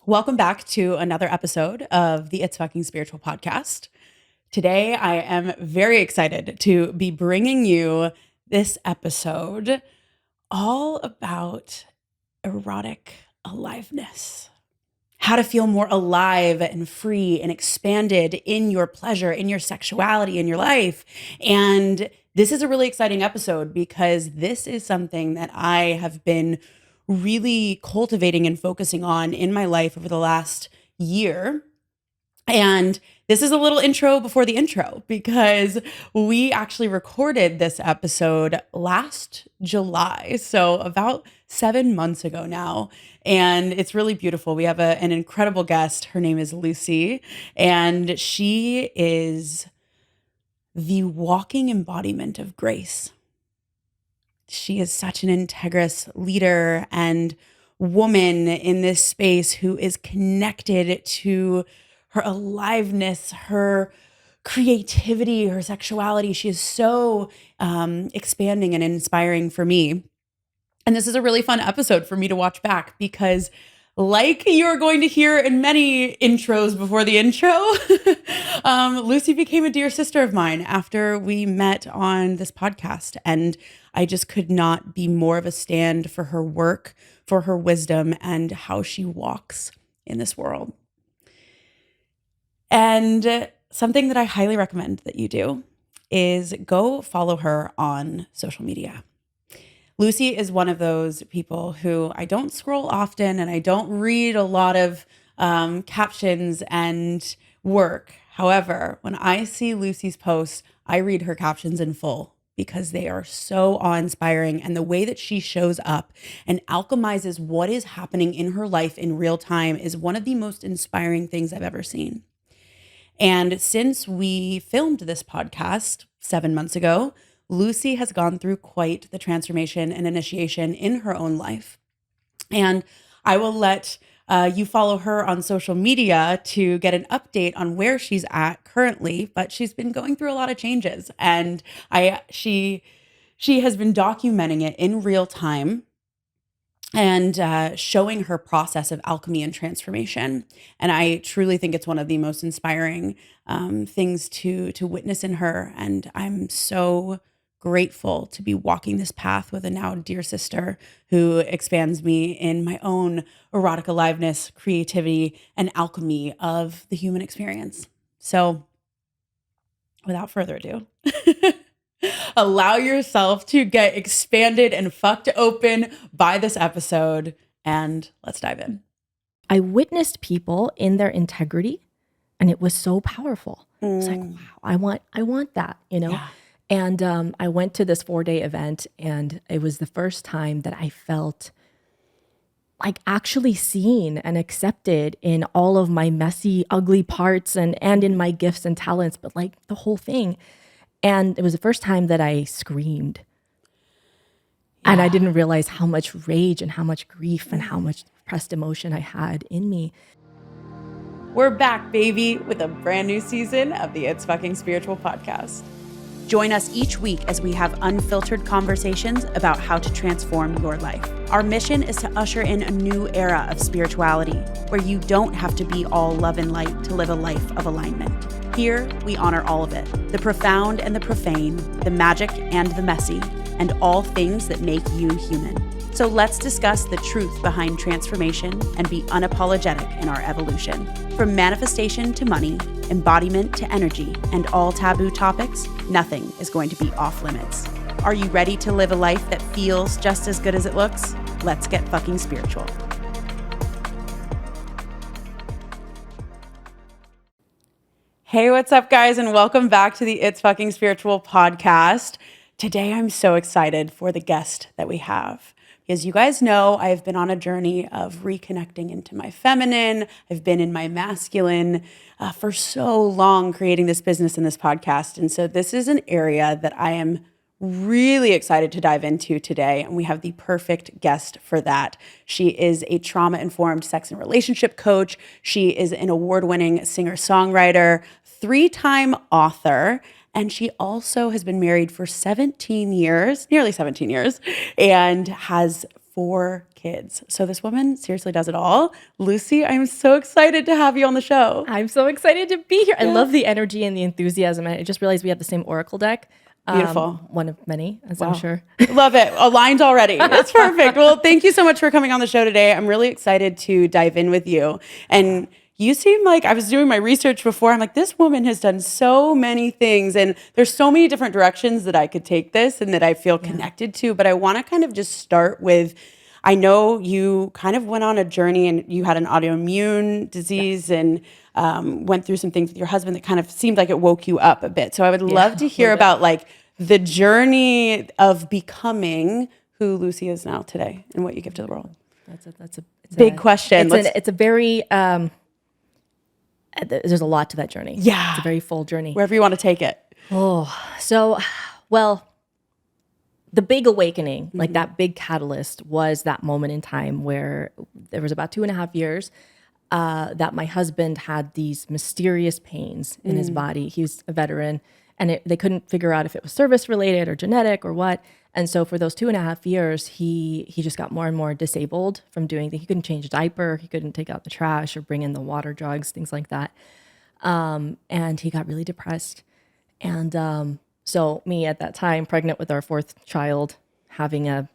Welcome back to another episode of the It's Fucking Spiritual podcast. Today, I am very excited to be bringing you this episode all about erotic aliveness. How to feel more alive and free and expanded in your pleasure, in your sexuality, in your life. And this is a really exciting episode because this is something that I have been really cultivating and focusing on in my life over the last year. And this is a little intro before the intro because we actually recorded this episode last July, so about 7 months ago now. And it's really beautiful. We have an incredible guest. Her name is Luci, and she is the walking embodiment of grace. She is such an integrous leader and woman in this space who is connected to her aliveness, her creativity, her sexuality. She is so expanding and inspiring for me. And this is a really fun episode for me to watch back because, like you're going to hear in many intros before the intro, Luci became a dear sister of mine after we met on this podcast. And I just could not be more of a stand for her work, for her wisdom, and how she walks in this world. And something that I highly recommend that you do is go follow her on social media. Luci is one of those people who I don't scroll often and I don't read a lot of captions and work. However, when I see Luci's posts, I read her captions in full because they are so awe-inspiring, and the way that she shows up and alchemizes what is happening in her life in real time is one of the most inspiring things I've ever seen. And since we filmed this podcast 7 months ago, Luci has gone through quite the transformation and initiation in her own life. And I will let you follow her on social media to get an update on where she's at currently, but she's been going through a lot of changes, and she has been documenting it in real time and showing her process of alchemy and transformation. And I truly think it's one of the most inspiring things to witness in her. And I'm so grateful to be walking this path with a now dear sister who expands me in my own erotic aliveness, creativity, and alchemy of the human experience. So without further ado, allow yourself to get expanded and fucked open by this episode, and let's dive in. I witnessed people in their integrity, and it was so powerful. It's like, wow, I want that, you know? Yeah. And I went to this 4-day event, and it was the first time that I felt like actually seen and accepted in all of my messy, ugly parts and in my gifts and talents, but like the whole thing. And it was the first time that I screamed. Yeah. And I didn't realize how much rage and how much grief and how much repressed emotion I had in me. We're back, baby, with a brand new season of the It's Fucking Spiritual podcast. Join us each week as we have unfiltered conversations about how to transform your life. Our mission is to usher in a new era of spirituality where you don't have to be all love and light to live a life of alignment. Here, we honor all of it, the profound and the profane, the magic and the messy, and all things that make you human. So let's discuss the truth behind transformation and be unapologetic in our evolution. From manifestation to money, embodiment to energy, and all taboo topics, nothing is going to be off limits. Are you ready to live a life that feels just as good as it looks? Let's get fucking spiritual. Hey, what's up, guys, and welcome back to the It's Fucking Spiritual podcast. Today, I'm so excited for the guest that we have. As you guys know, I've been on a journey of reconnecting into my feminine. I've been in my masculine for so long, creating this business and this podcast. And so this is an area that I am really excited to dive into today. And we have the perfect guest for that. She is a trauma-informed sex and relationship coach. She is an award-winning singer-songwriter, 3-time author, and she also has been married for 17 years, nearly 17 years, and has 4 kids. So this woman seriously does it all. Luci, I'm so excited to have you on the show. I'm so excited to be here. I love the energy and the enthusiasm. I just realized we have the same Oracle deck. Beautiful. One of many, as I'm sure. Love it. Aligned already. It's perfect. Well, thank you so much for coming on the show today. I'm really excited to dive in with you. And you seem like, I was doing my research before. I'm like, this woman has done so many things, and there's so many different directions that I could take this and that I feel connected to. But I want to kind of just start with, I know you kind of went on a journey and you had an autoimmune disease and went through some things with your husband that kind of seemed like it woke you up a bit. So I would love to hear about like the journey of becoming who Luci is now today and what you give to the world. That's a big question. It's a very there's a lot to that journey. Yeah, it's a very full journey. Wherever you want to take it. So, well, the big awakening, like that big catalyst, was that moment in time where there was about 2.5 years that my husband had these mysterious pains in his body. He was a veteran, and they couldn't figure out if it was service related or genetic or what. And so for those 2.5 years, he just got more and more disabled from doing things. He couldn't change a diaper, he couldn't take out the trash or bring in the water jugs, things like that. And he got really depressed. And so me at that time, pregnant with our 4th child, having a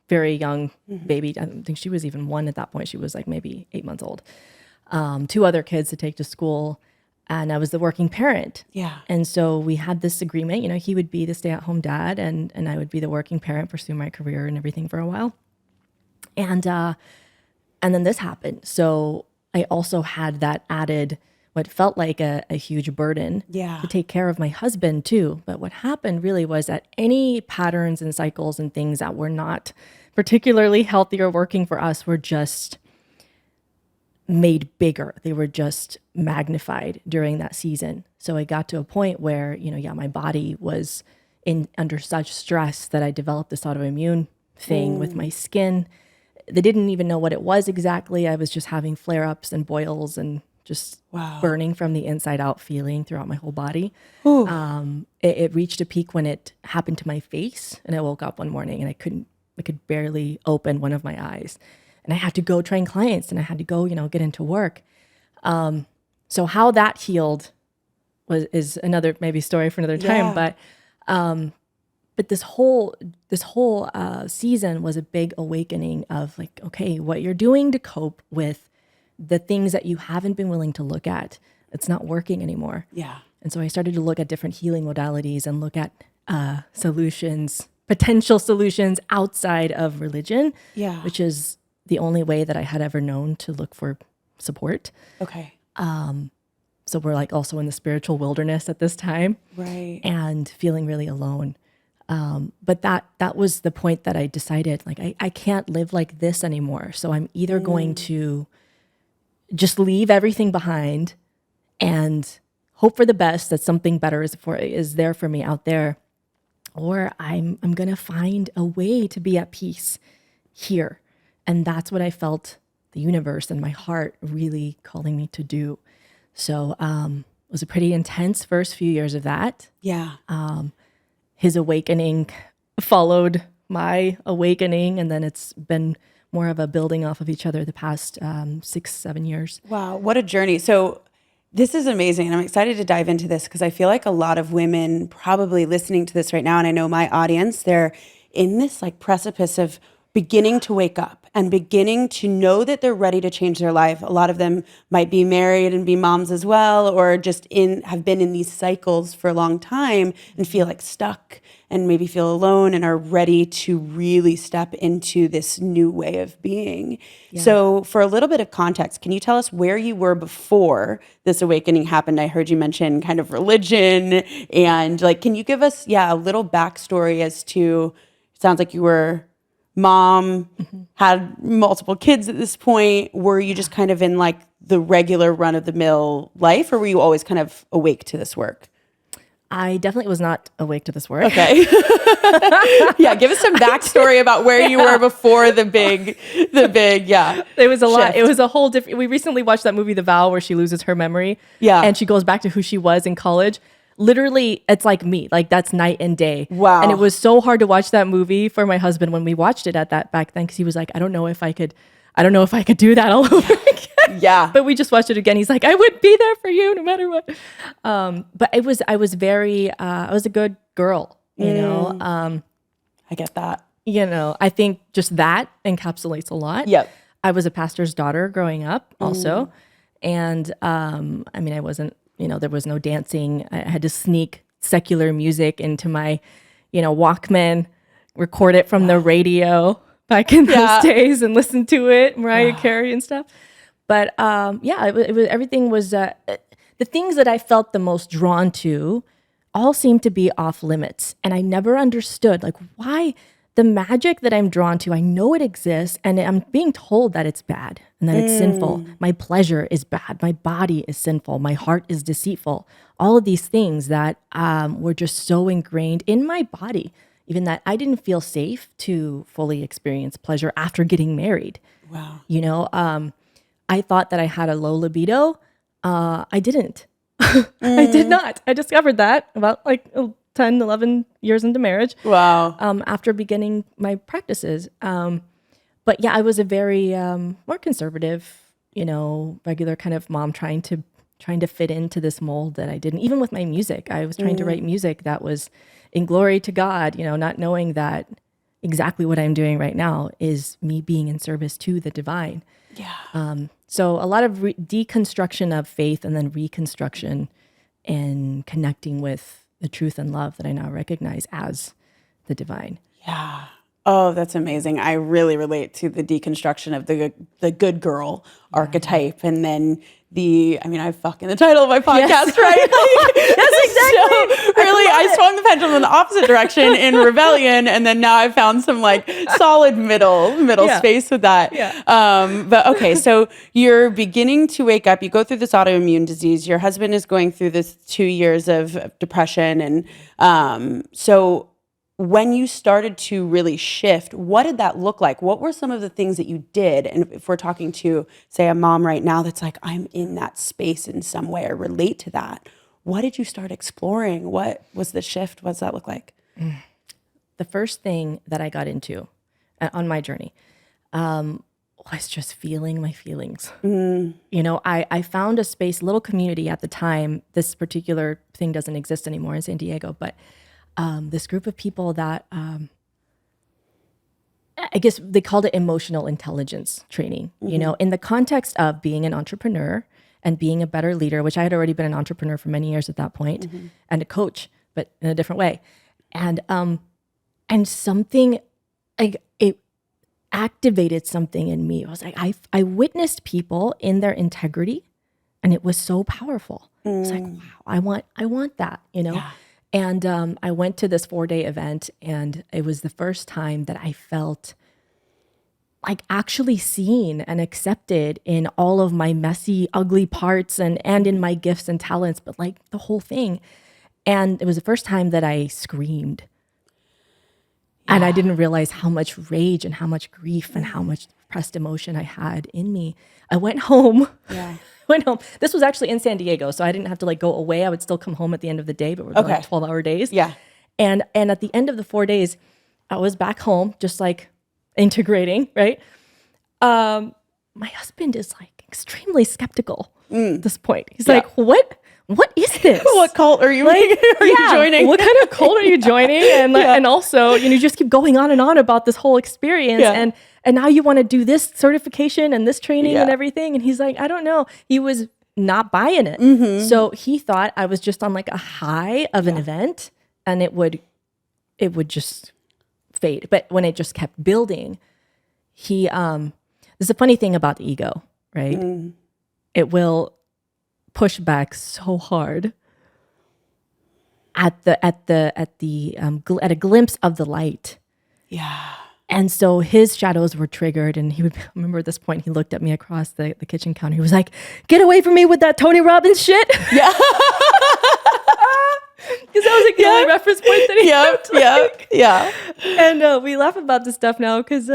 very young baby. I don't think she was even 1 at that point. She was like maybe 8 months old. 2 other kids to take to school. And I was the working parent. Yeah. And so we had this agreement, he would be the stay-at-home dad and I would be the working parent, pursue my career and everything for a while. And then this happened. So I also had that added, what felt like a huge burden to take care of my husband too. But what happened really was that any patterns and cycles and things that were not particularly healthy or working for us were just made bigger. They were just magnified during that season. So I got to a point where, my body was under such stress that I developed this autoimmune thing with my skin. They didn't even know what it was exactly. I was just having flare-ups and boils and just burning from the inside out feeling throughout my whole body. It reached a peak when it happened to my face, and I woke up one morning and I could barely open one of my eyes. And I had to go train clients and I had to go, get into work. So how that healed is another maybe story for another time. But this whole season was a big awakening of like, okay, what you're doing to cope with the things that you haven't been willing to look at, it's not working anymore. Yeah. And so I started to look at different healing modalities and look at potential solutions outside of religion, which is the only way that I had ever known to look for support. Okay. So we're like also in the spiritual wilderness at this time. Right. And feeling really alone. But that was the point that I decided, like, I can't live like this anymore. So I'm either going to just leave everything behind and hope for the best, that something better is there for me out there, or I'm going to find a way to be at peace here. And that's what I felt the universe and my heart really calling me to do. So it was a pretty intense first few years of that. Yeah. His awakening followed my awakening, and then it's been more of a building off of each other the past 6-7 years. Wow, what a journey. So this is amazing, and I'm excited to dive into this because I feel like a lot of women probably listening to this right now, and I know my audience, they're in this like precipice of beginning to wake up and beginning to know that they're ready to change their life. A lot of them might be married and be moms as well, or just have been in these cycles for a long time and feel like stuck and maybe feel alone and are ready to really step into this new way of being. Yeah. So for a little bit of context, can you tell us where you were before this awakening happened? I heard you mention kind of religion, and like, can you give us, a little backstory as to, it sounds like you were mom, had multiple kids at this point. Were you just kind of in like the regular run of the mill life, or were you always kind of awake to this work? I definitely was not awake to this work. Okay. Give us some backstory about where you were before the big, It was a shift. lot. It was a whole different, we recently watched that movie, The Vow, where she loses her memory. Yeah. And she goes back to who she was in college. literally, it's like me. Like that's night and day. Wow. And it was so hard to watch that movie for my husband when we watched it at that back then, because he was like, I don't know if I could do that all over again. Yeah. But we just watched it again. He's like, I would be there for you no matter what. But I was I was a good girl, you know. I get that. You know, I think just that encapsulates a lot. Yep. I was a pastor's daughter growing up also. And I mean, I wasn't, you know, there was no dancing. I had to sneak secular music into my, you know, Walkman, record it from the radio back in those days and listen to it, Mariah Carey and stuff. But yeah, it was everything was, the things that I felt the most drawn to all seemed to be off limits. And I never understood like why the magic that I'm drawn to, I know it exists and I'm being told that it's bad and that it's sinful. My pleasure is bad. My body is sinful. My heart is deceitful. All of these things that were just so ingrained in my body, even that I didn't feel safe to fully experience pleasure after getting married. Wow. You know, I thought that I had a low libido. I didn't. I did not. I discovered that about like 10, 11 years into marriage. Wow. After beginning my practices. But yeah, I was a very more conservative, you know, regular kind of mom trying to fit into this mold that I didn't. Even with my music, I was trying to write music that was in glory to God, you know, not knowing that exactly what I'm doing right now is me being in service to the divine. Yeah. So a lot of deconstruction of faith and then reconstruction and connecting with the truth and love that I now recognize as the divine. Yeah. Oh, that's amazing. I really relate to the deconstruction of the good girl archetype, and then I fucking the title of my podcast, right? Yes, exactly. So really, I swung the pendulum in the opposite direction in rebellion, and then now I've found some like solid middle space with that. Yeah. But okay, so you're beginning to wake up. You go through this autoimmune disease. Your husband is going through this 2 years of depression, and so when you started to really shift, what did that look like? What were some of the things that you did? And if we're talking to, say, a mom right now that's like, I'm in that space in some way or relate to that, what did you start exploring? What was the shift? What does that look like? The first thing that I got into on my journey was just feeling my feelings. You know, I found a space, little community at the time. This particular thing doesn't exist anymore in San Diego, but this group of people that I guess they called it emotional intelligence training, you know, in the context of being an entrepreneur and being a better leader, which I had already been an entrepreneur for many years at that point, and a coach, but in a different way. And something, like, it activated something in me. I was like, I witnessed people in their integrity, and it was so powerful. It's like, wow, I want that, you know? Yeah. And I went to this 4-day event, and it was the first time that I felt like actually seen and accepted in all of my messy, ugly parts and in my gifts and talents, but like the whole thing. And it was the first time that I screamed. Yeah. And I didn't realize how much rage and how much grief and how much repressed emotion I had in me. I went home. Yeah. Went home. This was actually in San Diego, so I didn't have to like go away. I would still come home at the end of the day, but we're like 12-hour days. Yeah. And at the end of the 4 days, I was back home, just like integrating, right? My husband is like extremely skeptical at this point. He's like, what is this? What cult are you you joining? What kind of cult are you joining? And and also, you know, you just keep going on and on about this whole experience. Yeah. And now you want to do this certification and this training and everything. And he's like, I don't know. He was not buying it. So he thought I was just on like a high of an event, and it would just fade. But when it just kept building, there's a funny thing about the ego, right? It will push back so hard at a glimpse of the light. Yeah. And so his shadows were triggered, and I remember at this point, he looked at me across the kitchen counter. He was like, "Get away from me with that Tony Robbins shit." Yeah. Because that was like the only reference point that he kept. Yeah. And we laugh about this stuff now because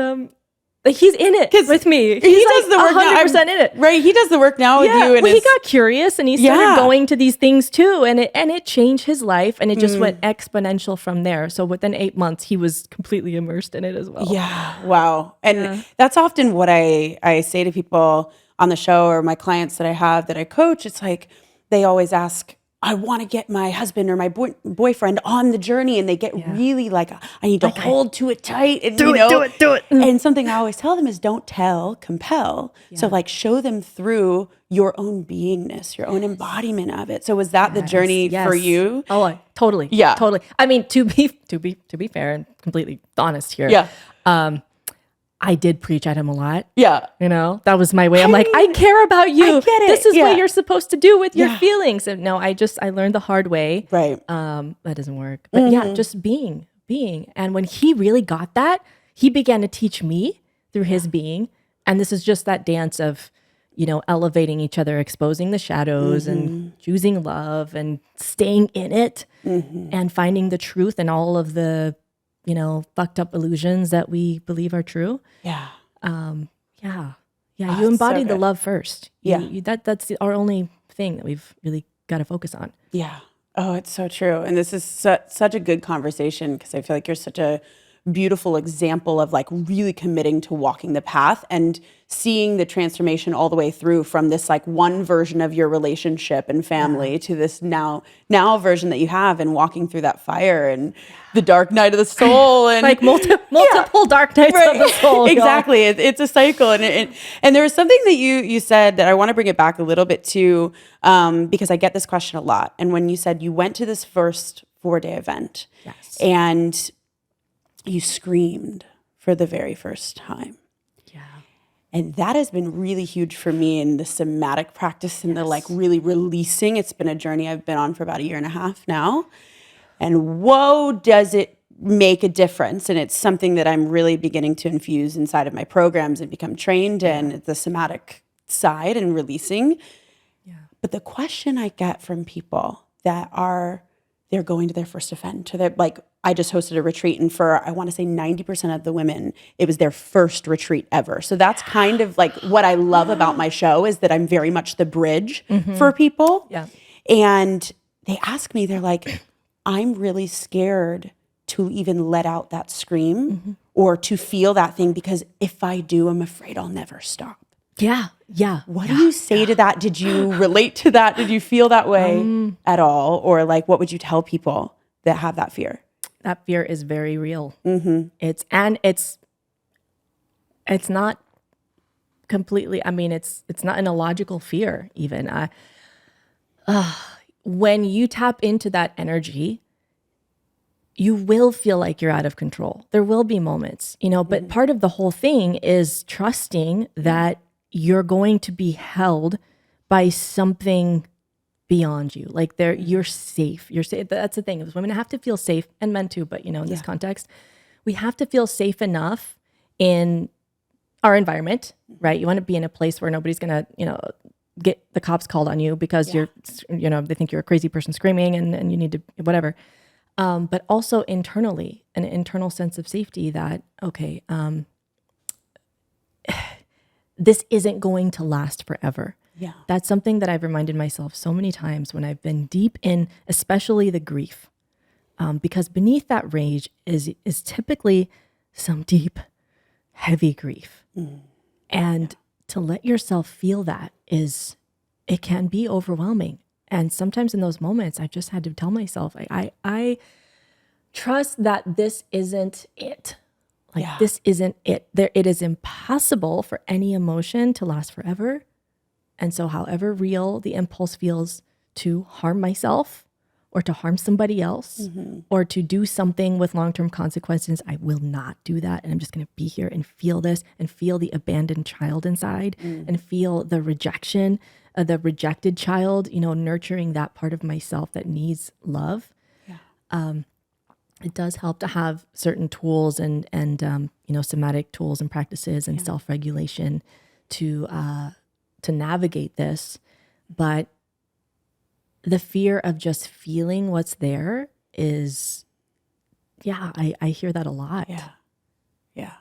Like he's in it with me. He's he like does the work 100% in it. Right. He does the work now with you. And well, he got curious and he started going to these things too. And it changed his life, and it just went exponential from there. So within 8 months, he was completely immersed in it as well. Yeah. Wow. And that's often what I say to people on the show, or my clients that I have that I coach. It's like, they always ask, I want to get my husband or my boyfriend on the journey, and they get really like, I need to hold to it tight, and do it. And something I always tell them is, don't tell, compel. So like, show them through your own beingness, your own embodiment of it. So was that the journey for you? Oh, totally. Yeah, totally. I mean, to be fair and completely honest here. Yeah. I did preach at him a lot. Yeah. You know, that was my way. I'm like, I care about you. I get it. This is what you're supposed to do with your Yeah. feelings. And no, I learned the hard way. Right. That doesn't work. But yeah, just being. And when he really got that, he began to teach me through his being. And this is just that dance of, you know, elevating each other, exposing the shadows and choosing love and staying in it and finding the truth in all of the, you know, fucked up illusions that we believe are true. Yeah. You embody the love first. Yeah. That's our only thing that we've really got to focus on. Yeah. Oh, it's so true. And this is such a good conversation, because I feel like you're such a beautiful example of like really committing to walking the path and seeing the transformation all the way through, from this like one version of your relationship and family to this now version that you have, and walking through that fire and the dark night of the soul, and like multiple dark nights of the soul. Exactly. It's a cycle. And there was something that you said that I want to bring it back a little bit to, because I get this question a lot. And when you said you went to this first 4-day event, and you screamed for the very first time. Yeah. And that has been really huge for me in the somatic practice and the like really releasing. It's been a journey I've been on for about 1.5 years now. And whoa, does it make a difference. And it's something that I'm really beginning to infuse inside of my programs and become trained in, the somatic side and releasing. Yeah. But the question I get from people that they're going to their first event, to their, like, I just hosted a retreat, and for, I want to say 90% of the women, it was their first retreat ever. So that's kind of like what I love about my show, is that I'm very much the bridge for people. Yeah. And they ask me, they're like, I'm really scared to even let out that scream or to feel that thing, because if I do, I'm afraid I'll never stop. Yeah. Yeah. What do you say to that? Did you relate to that? Did you feel that way at all? Or like, what would you tell people that have that fear? That fear is very real. It's not completely, I mean, it's not an illogical fear even. When you tap into that energy, you will feel like you're out of control. There will be moments, you know, but part of the whole thing is trusting that you're going to be held by something beyond you. Like you're safe. You're safe. That's the thing. Is women have to feel safe, and men too, but you know, in this context, we have to feel safe enough in our environment, right? You want to be in a place where nobody's going to, you know, get the cops called on you because you're, you know, they think you're a crazy person screaming and you need to, whatever. But also internally, an internal sense of safety that, okay, this isn't going to last forever. Yeah. That's something that I've reminded myself so many times when I've been deep in, especially the grief, because beneath that rage is typically some deep, heavy grief. And to let yourself feel that it can be overwhelming. And sometimes in those moments, I just had to tell myself, I trust that this isn't it. Like this isn't it. It is impossible for any emotion to last forever. And so however real the impulse feels to harm myself or to harm somebody else or to do something with long-term consequences, I will not do that. And I'm just going to be here and feel this and feel the abandoned child inside and feel the rejection, the rejected child, you know, nurturing that part of myself that needs love. It does help to have certain tools and you know, somatic tools and practices and self-regulation to navigate this. But the fear of just feeling what's there is, I hear that a lot. Yeah.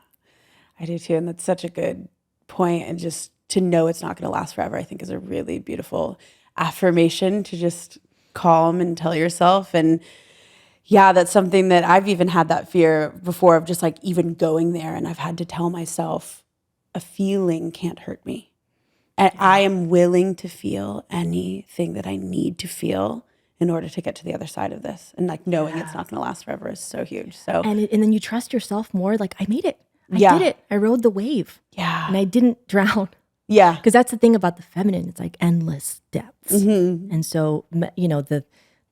I do too. And that's such a good point. And just to know it's not going to last forever, I think is a really beautiful affirmation to just calm and tell yourself. And yeah, that's something that I've even had that fear before of just like even going there. And I've had to tell myself a feeling can't hurt me. And I am willing to feel anything that I need to feel in order to get to the other side of this. And like knowing it's not going to last forever is so huge. So And then you trust yourself more. Like, I made it. I Yeah. did it. I rode the wave. yeah, And I didn't drown. yeah, Because that's the thing about the feminine. It's like endless depths. Mm-hmm. And so, you know, the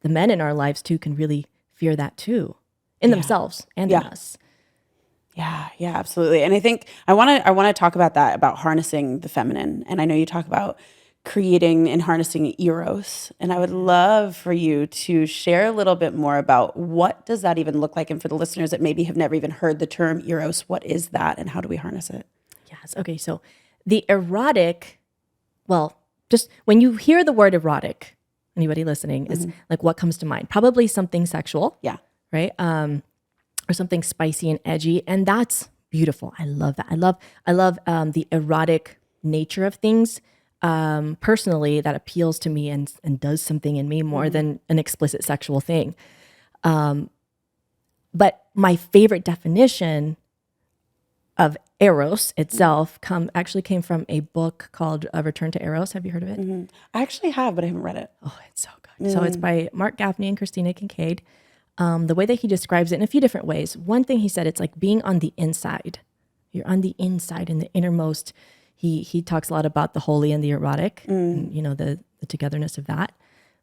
men in our lives too can really fear that too in themselves and in us. yeah, absolutely. And I think I want to talk about that, about harnessing the feminine. And I know you talk about creating and harnessing eros, and I would love for you to share a little bit more about what does that even look like, and for the listeners that maybe have never even heard the term eros, what is that and how do we harness it? Yes. Okay. So the erotic, well, just when you hear the word erotic, anybody listening, is like what comes to mind? Probably something sexual. Yeah. Right. Or something spicy and edgy. And that's beautiful. I love that. I love the erotic nature of things. Personally, that appeals to me and does something in me more than an explicit sexual thing. But my favorite definition of eros itself actually came from a book called Return to Eros. Have you heard of it? I actually have, but I haven't read it. Oh, it's so good. So it's by Mark Gaffney and Christina Kincaid. The way that he describes it in a few different ways. One thing he said, it's like being on the inside. You're on the inside in the innermost. He talks a lot about the holy and the erotic, and, you know, the togetherness of that,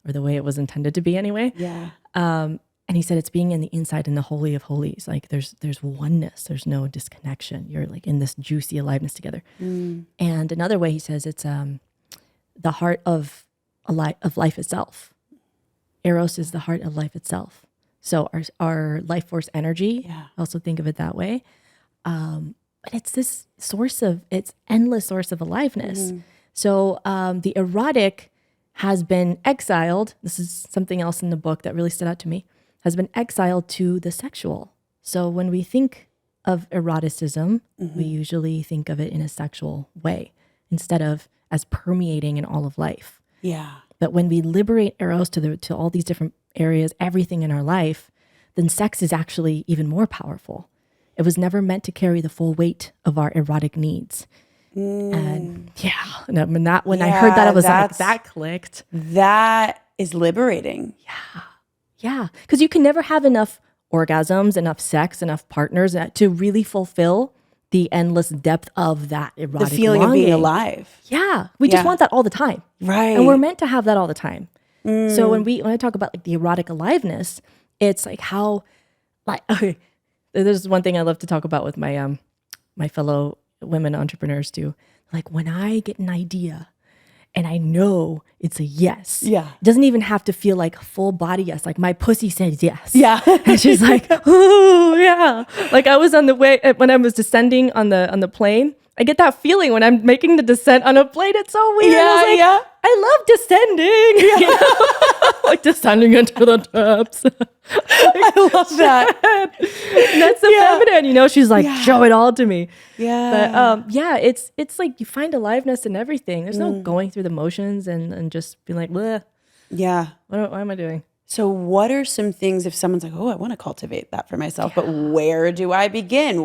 or the way it was intended to be anyway. Yeah. And he said it's being in the inside in the holy of holies. Like there's oneness. There's no disconnection. You're like in this juicy aliveness together. And another way he says it's the heart of life itself. Eros is the heart of life itself. So our life force energy. Yeah. I also think of it that way. But it's this it's endless source of aliveness. So the erotic has been exiled. This is something else in the book that really stood out to me, has been exiled to the sexual. So when we think of eroticism, we usually think of it in a sexual way instead of as permeating in all of life. Yeah. But when we liberate eros to all these different areas, everything in our life, then sex is actually even more powerful. It was never meant to carry the full weight of our erotic needs. And when I heard that, I was like, that clicked. That is liberating. Yeah. Because you can never have enough orgasms, enough sex, enough partners to really fulfill the endless depth of that erotic The feeling longing. of being alive. Yeah. We just want that all the time. Right. And we're meant to have that all the time. So when I talk about like the erotic aliveness, it's like how, like, okay, there's one thing I love to talk about with my my fellow women entrepreneurs too. Like when I get an idea and I know it's a yes. Yeah. It doesn't even have to feel like full body yes. Like my pussy says yes. Yeah. And she's like, oh yeah. Like I was on the way when I was descending on the plane. I get that feeling when I'm making the descent on a plane. It's so weird. Yeah, I was like, I love descending. Yeah. You know? Like descending into the depths. I love that. And that's the feminine, you know. She's like, show it all to me. Yeah. But it's like you find aliveness in everything. There's no going through the motions and just being like, bleh. Yeah. What am I doing? So what are some things if someone's like, oh, I want to cultivate that for myself, but where do I begin?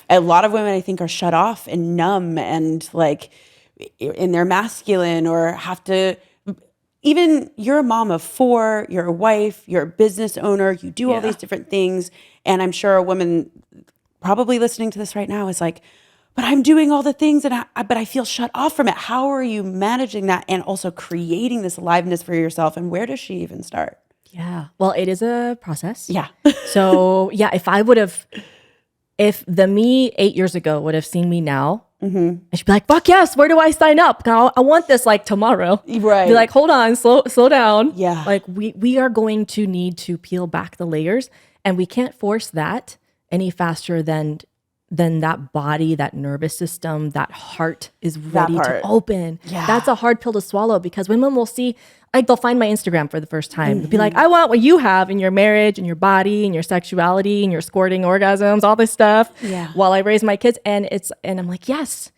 A lot of women I think are shut off and numb and like in their masculine, or have to, even you're a mom of 4, you're a wife, you're a business owner, you do all these different things. And I'm sure a woman probably listening to this right now is like, but I'm doing all the things but I feel shut off from it. How are you managing that and also creating this aliveness for yourself? And where does she even start? Yeah. Well, it is a process. Yeah. So yeah, if the me 8 years ago would have seen me now, I should be like, fuck yes, where do I sign up? I want this like tomorrow. Right. Be like, hold on, slow down. Yeah. Like we are going to need to peel back the layers, and we can't force that any faster than then that body, that nervous system, that heart is That ready to part. open. Yeah. That's a hard pill to swallow, because women will see, like, they'll find my Instagram for the first time. They'll be like, I want what you have in your marriage and your body and your sexuality and your squirting orgasms, all this stuff, Yeah. while I raise my kids. And I'm like, yes.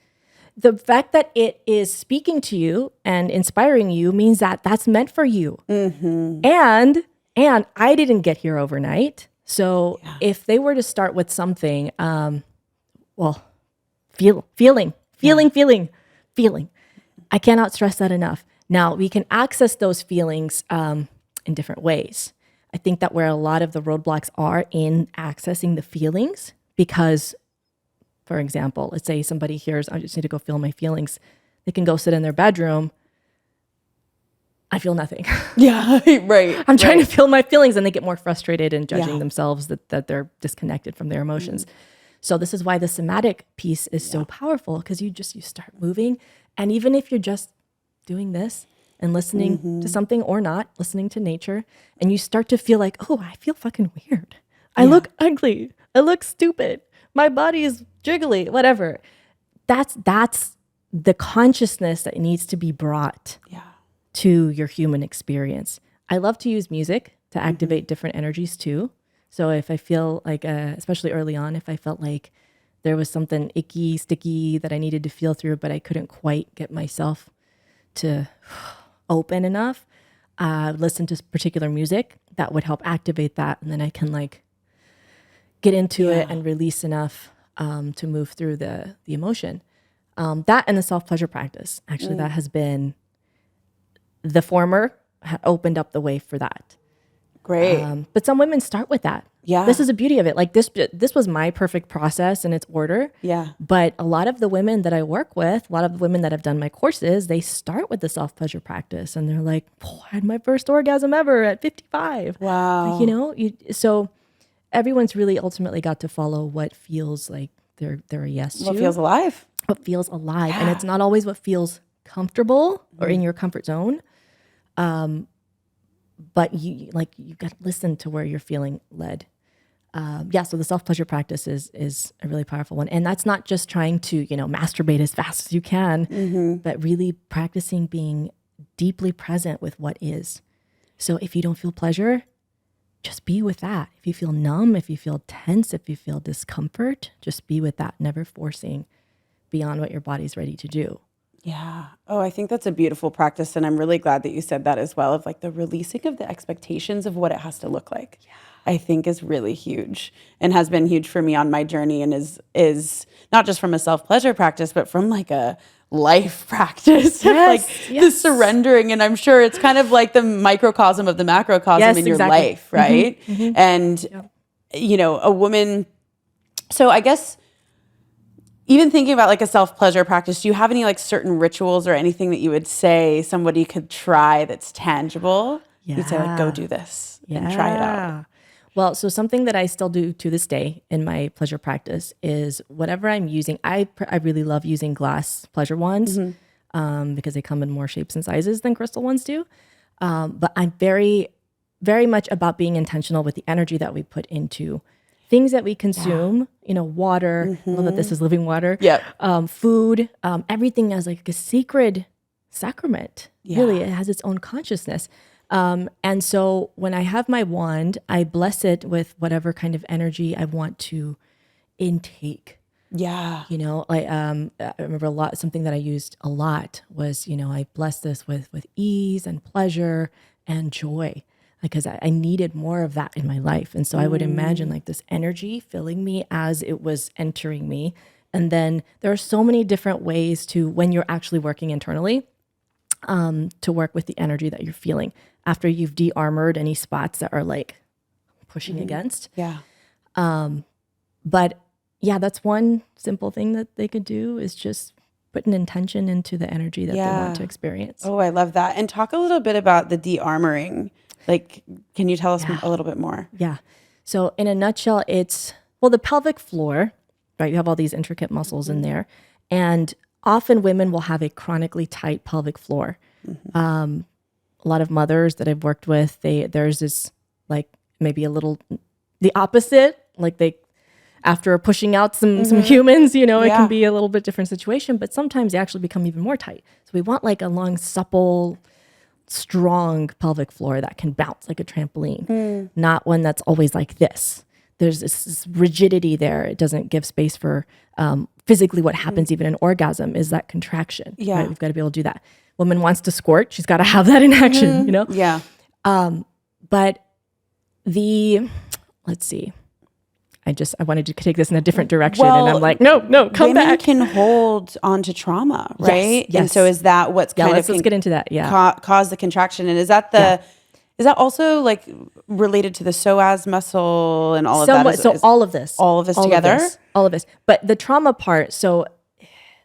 The fact that it is speaking to you and inspiring you means that that's meant for you. And I didn't get here overnight. So if they were to start with something, feeling. I cannot stress that enough. Now, we can access those feelings in different ways. I think that where a lot of the roadblocks are in accessing the feelings, because, for example, let's say somebody hears, I just need to go feel my feelings. They can go sit in their bedroom. I feel nothing. Yeah, right. I'm trying to feel my feelings, and they get more frustrated and judging Yeah. themselves that they're disconnected from their emotions. So this is why the somatic piece is so powerful, because you start moving. And even if you're just doing this and listening to something, or not, listening to nature, and you start to feel like, oh, I feel fucking weird. I look ugly. I look stupid. My body is jiggly, whatever. That's the consciousness that needs to be brought to your human experience. I love to use music to activate different energies too. So if I feel like, especially early on, if I felt like there was something icky, sticky that I needed to feel through, but I couldn't quite get myself to open enough, listen to particular music that would help activate that. And then I can like get into it and release enough to move through the emotion. That and the self-pleasure practice, actually, that has been, the former opened up the way for that. Great. But some women start with that. Yeah. This is the beauty of it. Like this was my perfect process in its order. Yeah. But a lot of the women that I work with, a lot of the women that have done my courses, they start with the self-pleasure practice, and they're like, oh, I had my first orgasm ever at 55. Wow. Like, so everyone's really ultimately got to follow what feels like they're a yes to. What feels alive. What feels alive. And it's not always what feels comfortable or in your comfort zone. But you got to listen to where you're feeling led. So the self-pleasure practice is a really powerful one. And that's not just trying to, masturbate as fast as you can, but really practicing being deeply present with what is. So if you don't feel pleasure, just be with that. If you feel numb, if you feel tense, if you feel discomfort, just be with that, never forcing beyond what your body's ready to do. Yeah. Oh, I think that's a beautiful practice. And I'm really glad that you said that as well, of like the releasing of the expectations of what it has to look like. Yeah. I think is really huge, and has been huge for me on my journey, and is not just from a self-pleasure practice, but from like a life practice. The surrendering. And I'm sure it's kind of like the microcosm of the macrocosm in your life, right? And, a woman, so I guess, even thinking about like a self-pleasure practice, do you have any like certain rituals or anything that you would say somebody could try that's tangible? You'd say like, go do this and try it out. Well, so something that I still do to this day in my pleasure practice is whatever I'm using. I really love using glass pleasure wands because they come in more shapes and sizes than crystal ones do. But I'm very, very much about being intentional with the energy that we put into things that we consume, water, I love that this is living water, food, everything as like a sacred sacrament. Really, it has its own consciousness. And so when I have my wand, I bless it with whatever kind of energy I want to intake. Yeah. I remember something that I used a lot was, I blessed this with ease and pleasure and joy, because I needed more of that in my life. And so I would imagine like this energy filling me as it was entering me. And then there are so many different ways to, when you're actually working internally, to work with the energy that you're feeling after you've de-armored any spots that are like pushing against. Yeah. But yeah, that's one simple thing that they could do, is just put an intention into the energy that they want to experience. Oh, I love that. And talk a little bit about the de-armoring. Like, can you tell us a little bit more? Yeah. So in a nutshell, it's, the pelvic floor, right? You have all these intricate muscles in there. And often women will have a chronically tight pelvic floor. A lot of mothers that I've worked with, there's this like maybe a little, the opposite, like after pushing out some humans, it Yeah. can be a little bit different situation, but sometimes they actually become even more tight. So we want like a long, supple, strong pelvic floor that can bounce like a trampoline, not one that's always like this. There's this rigidity there. It doesn't give space for physically what happens even in orgasm is that contraction. Yeah. Right? We've got to be able to do that. Woman wants to squirt. She's got to have that in action, Yeah. But let's see. I wanted to take this in a different direction. And I'm like, no, come women back. can hold onto trauma, right? Yes. And so is that what's kind let's get into that. Yeah. Cause the contraction? And is that is that also like related to the psoas muscle and all of that? So all of this together? All of this. But the trauma part, so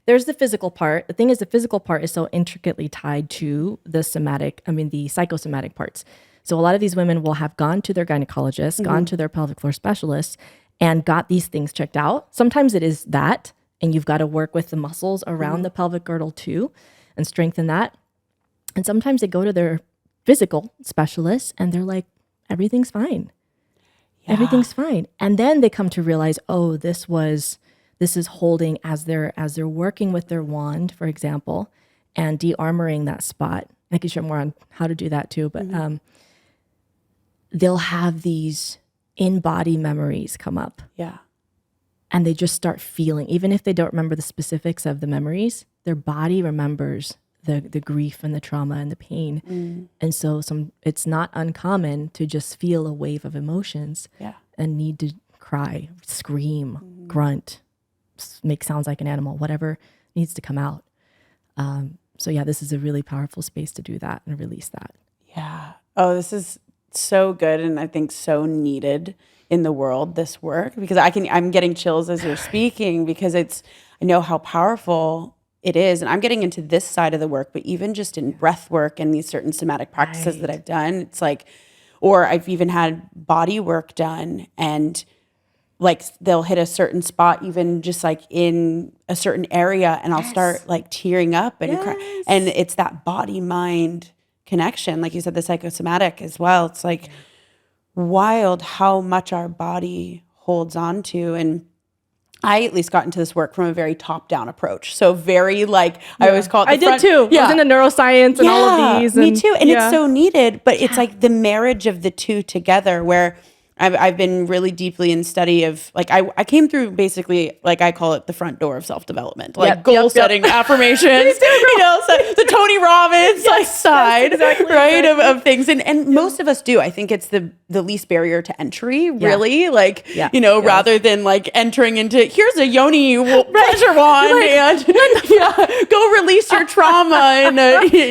there's the physical part. The thing is the physical part is so intricately tied to the psychosomatic parts. So a lot of these women will have gone to their gynecologist, gone to their pelvic floor specialist, and got these things checked out. Sometimes it is that, and you've got to work with the muscles around the pelvic girdle too and strengthen that. And sometimes they go to their physical specialist and they're like, everything's fine. Yeah. Everything's fine. And then they come to realize, oh, this is holding as they're working with their wand, for example, and de-armoring that spot. I can share more on how to do that too, but they'll have these in-body memories come up. Yeah. And they just start feeling, even if they don't remember the specifics of the memories, their body remembers the grief and the trauma and the pain. And so it's not uncommon to just feel a wave of emotions and need to cry, scream, grunt, make sounds like an animal, whatever needs to come out. So this is a really powerful space to do that and release that. Yeah. Oh, this is so good, and I think so needed in the world, this work, because I'm getting chills as you're speaking, because I know how powerful it is. And I'm getting into this side of the work, but even just in breath work and these certain somatic practices that I've done, it's like, or I've even had body work done, and like they'll hit a certain spot, even just like in a certain area, and I'll start like tearing up and cry. And it's that body mind connection, like you said, the psychosomatic as well. It's like wild how much our body holds on to. And I at least got into this work from a very top-down approach. So very like, I always call it the front. Did too. Yeah. I was into neuroscience and all of these. Me too. And it's so needed, but it's like the marriage of the two together, where I've been really deeply in study of, like, I came through basically, like I call it the front door of self-development, like goal setting, affirmations, so the Tony Robbins side, right, of things. And most of us do. I think it's the least barrier to entry, really, rather than like entering into, here's a yoni pleasure wand, and go release your trauma. And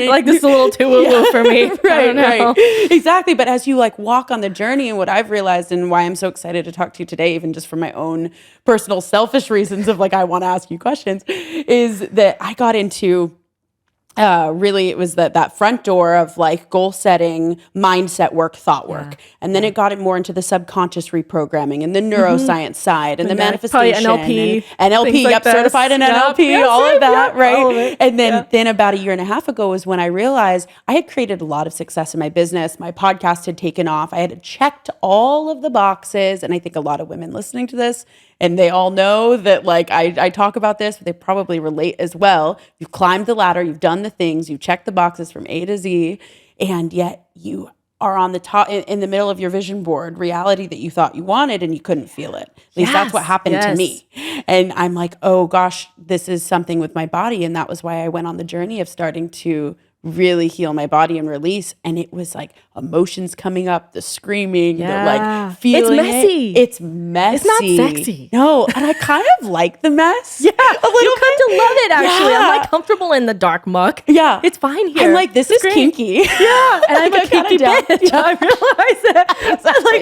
like this is a little too woo-woo for me. Right. Exactly. But as you like walk on the journey, and what I've realized, and why I'm so excited to talk to you today, even just for my own personal selfish reasons of like, I want to ask you questions, is that I got into really, it was that front door of like goal setting, mindset work, thought work. And then it got it more into the subconscious reprogramming and the neuroscience side and the manifestation. NLP. NLP, like certified in NLP, all of that, right? All of it. And then about a year and a half ago was when I realized I had created a lot of success in my business. My podcast had taken off. I had checked all of the boxes. And I think a lot of women listening to this, and they all know that like I talk about this, but they probably relate as well. You've climbed the ladder, you've done the things, you've checked the boxes from A to Z, and yet you are on the top, in the middle of your vision board reality that you thought you wanted, and you couldn't feel it. At least that's what happened to me. And I'm like, oh gosh, this is something with my body. And that was why I went on the journey of starting to really heal my body and release. And it was like emotions coming up, the screaming, the like feeling. It's messy. It's messy. It's not sexy. No, and I kind of like the mess. A little bit. To love it, actually. I'm like comfortable in the dark muck. Yeah. It's fine here. I'm like, this is kinky. Yeah. And I'm a kinky bitch. I realize it. Exactly.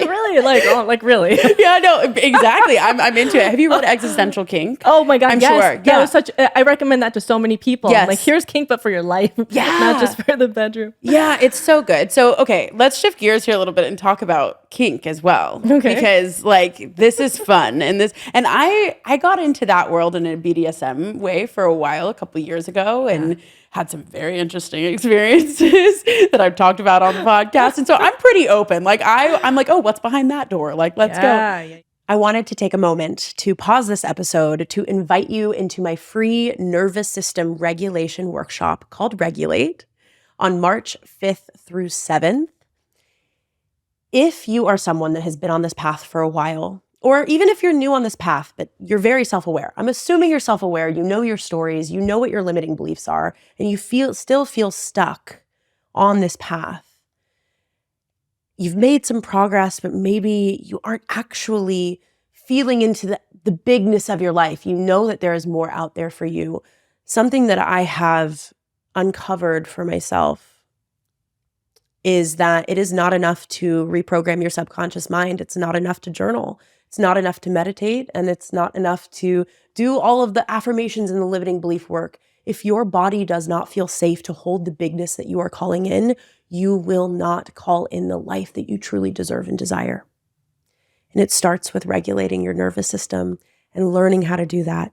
Like really. Yeah, no, exactly. I'm into it. Have you read Existential Kink? Oh my God. I'm sure. That was I recommend that to so many people. Yes. I'm like, here's kink, but for your life. Not just for the bedroom. Yeah, it's so good. So, okay, let's shift gears here a little bit and talk about kink as well. Okay. Because like this is fun, and I got into that world in a BDSM way for a while, a couple of years ago, and had some very interesting experiences that I've talked about on the podcast. And so I'm pretty open. Like I'm like, oh, what's behind that door? Like, let's go. I wanted to take a moment to pause this episode to invite you into my free nervous system regulation workshop called Regulate on March 5th through 7th. If you are someone that has been on this path for a while, or even if you're new on this path, but you're very self-aware, I'm assuming you're self-aware, you know your stories, you know what your limiting beliefs are, and you still feel stuck on this path. You've made some progress, but maybe you aren't actually feeling into the bigness of your life. You know that there is more out there for you. Something that I have uncovered for myself is that it is not enough to reprogram your subconscious mind. It's not enough to journal. It's not enough to meditate. And it's not enough to do all of the affirmations and the limiting belief work. If your body does not feel safe to hold the bigness that you are calling in, you will not call in the life that you truly deserve and desire. And it starts with regulating your nervous system and learning how to do that.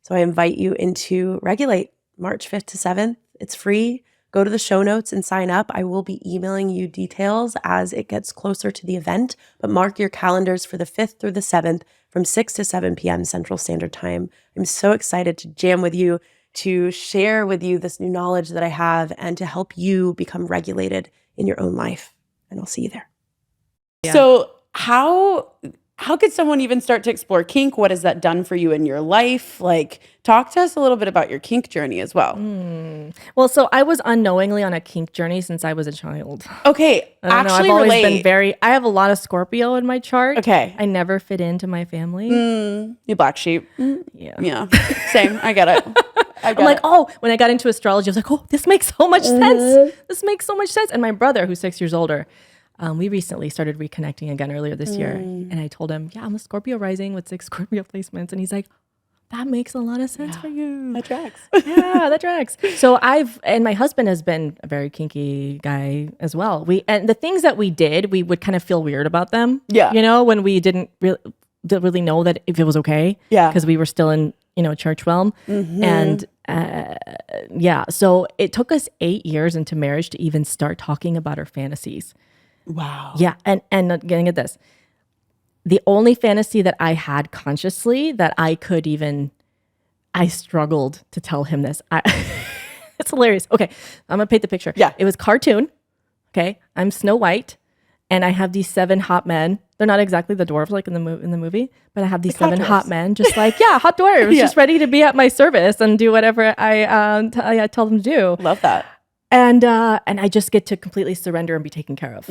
So I invite you into Regulate, March 5th to 7th. It's free. Go to the show notes and sign up. I will be emailing you details as it gets closer to the event, but mark your calendars for the 5th through the 7th from 6 to 7 p.m. Central Standard Time. I'm so excited to jam with you, to share with you this new knowledge that I have, and to help you become regulated in your own life. And I'll see you there. Yeah. So how could someone even start to explore kink? What has that done for you in your life? Like, talk to us a little bit about your kink journey as well. Well, so I was unknowingly on a kink journey since I was a child. Okay, I've always been I have a lot of Scorpio in my chart. Okay. I never fit into my family. You black sheep. Yeah. Same. I get it. I'm like, when I got into astrology, I was like, this makes so much sense. This makes so much sense. And my brother, who's 6 years older, we recently started reconnecting again earlier this year. And I told him, I'm a Scorpio rising with 6 Scorpio placements. And he's like, that makes a lot of sense for you. That tracks. Yeah, that tracks. So and my husband has been a very kinky guy as well. And the things that we did, we would kind of feel weird about them. Yeah. You know, when we didn't really know that if it was okay. Yeah. Because we were still in, church realm. And so it took us 8 years into marriage to even start talking about our fantasies. Wow. Yeah. And getting at this, the only fantasy that I had consciously that I struggled to tell him this. It's hilarious. Okay. I'm going to paint the picture. Yeah. It was cartoon. Okay. I'm Snow White and I have these 7 hot men. They're not exactly the dwarves like in the movie, but I have these 7 hot men, just like, hot dwarves, just ready to be at my service and do whatever I tell them to do. Love that. And I just get to completely surrender and be taken care of.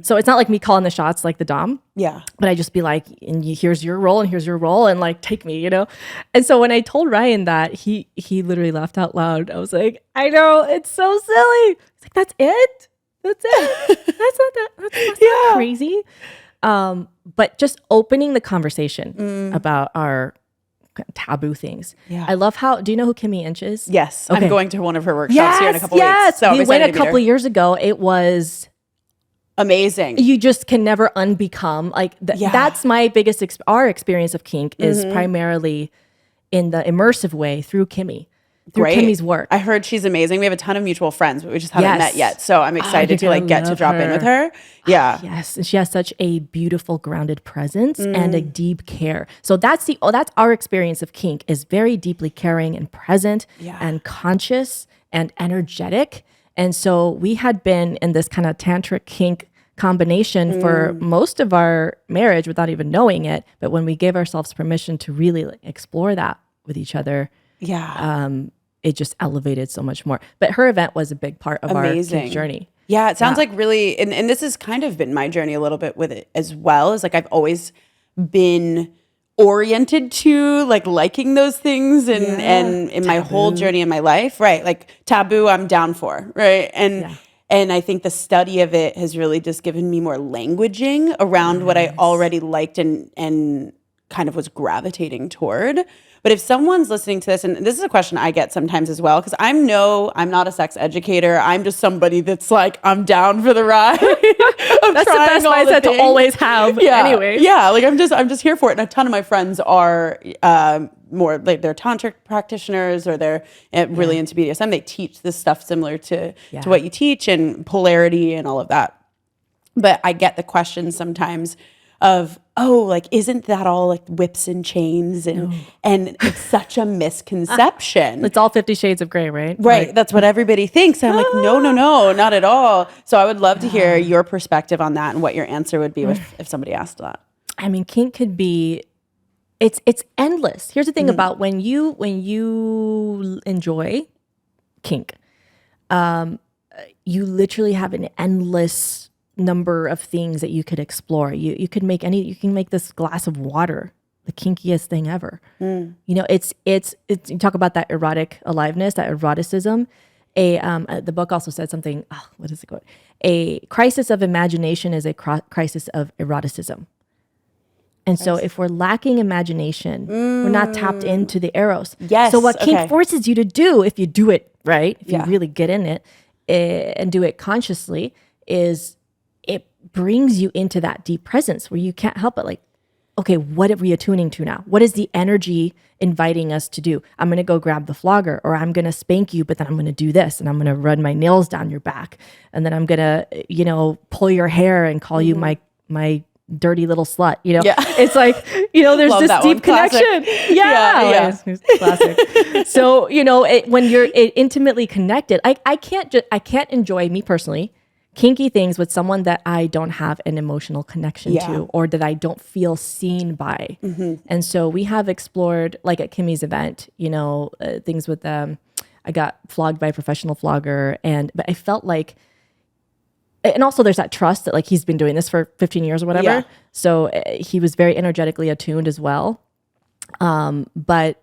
So it's not like me calling the shots like the dom. Yeah. But I just be like, and here's your role and here's your role and like, take me, And so when I told Ryan that, he literally laughed out loud. I was like, I know, it's so silly. He's like, that's it? That's it? That's not crazy. But just opening the conversation about our taboo things. Yeah. I love do you know who Kimmy Inch is? Yes. Okay. I'm going to one of her workshops here in a couple weeks. So we went a couple years ago. It was amazing. You just can never unbecome. That's my biggest, our experience of kink is primarily in the immersive way through Kimmy. Through Kimmy's work. I heard she's amazing. We have a ton of mutual friends, but we just haven't met yet. So I'm excited to get to drop in with her. Yeah. Yes. And she has such a beautiful grounded presence and a deep care. So that's our experience of kink, is very deeply caring and present and conscious and energetic. And so we had been in this kind of tantric kink combination for most of our marriage without even knowing it. But when we gave ourselves permission to really explore that with each other, it just elevated so much more. But her event was a big part of our kink journey. Yeah, it sounds like really, and this has kind of been my journey a little bit with it as well. Is like I've always been oriented to liking those things and in my whole journey in my life, right? Like taboo, I'm down for, right? And I think the study of it has really just given me more languaging around what I already liked and kind of was gravitating toward. But if someone's listening to this, and this is a question I get sometimes as well, because I'm not a sex educator. I'm just somebody that's like, I'm down for the ride. That's the best mindset to always have. Anyway. Yeah. Like I'm just here for it. And a ton of my friends are more like they're tantric practitioners or they're really into BDSM. They teach this stuff similar to what you teach and polarity and all of that. But I get the question sometimes of, oh, like, isn't that all like whips and chains? And it's such a misconception. It's all 50 Shades of Grey, right? Right. That's what everybody thinks. And I'm like, no, not at all. So I would love to hear your perspective on that and what your answer would be if somebody asked that. I mean, kink could be, it's endless. Here's the thing about when you enjoy kink, you literally have an endless number of things that you could explore. You can make this glass of water the kinkiest thing ever. You know, it's you talk about that erotic aliveness, that eroticism. The book also said something, what is it called? A crisis of imagination is a crisis of eroticism. And so if we're lacking imagination, we're not tapped into the eros. Yes. So what kink forces you to do, if you do it right, if you really get in it and do it consciously, is it brings you into that deep presence where you can't help it. Like, okay, what are we attuning to now? What is the energy inviting us to do? I'm going to go grab the flogger, or I'm going to spank you, but then I'm going to do this, and I'm going to run my nails down your back, and then I'm going to, pull your hair and call you my dirty little slut. It's like, there's Love this that deep one. Classic. connection. Yeah. It's classic. So, when you're intimately connected, I can't enjoy, me personally, kinky things with someone that I don't have an emotional connection to, or that I don't feel seen by. And so we have explored, like at Kimmy's event, things with I got flogged by a professional flogger, but I felt like, and also there's that trust that like he's been doing this for 15 years or whatever. So he was very energetically attuned as well. But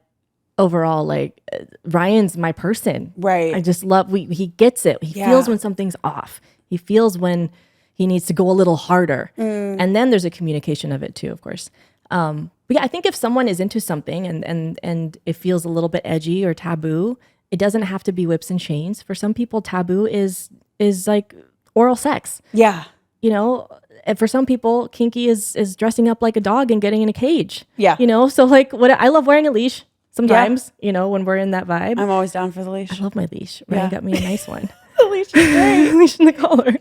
overall, like Ryan's my person. Right. I just love, he gets it. He feels when something's off. He feels when he needs to go a little harder. And then there's a communication of it too, of course. But yeah, I think if someone is into something and it feels a little bit edgy or taboo, it doesn't have to be whips and chains. For some people, taboo is like oral sex. Yeah. And for some people, kinky is dressing up like a dog and getting in a cage. Yeah. So like I love wearing a leash sometimes, when we're in that vibe. I'm always down for the leash. I love my leash. Ryan got me a nice one. The leash is great. Leash in the collar.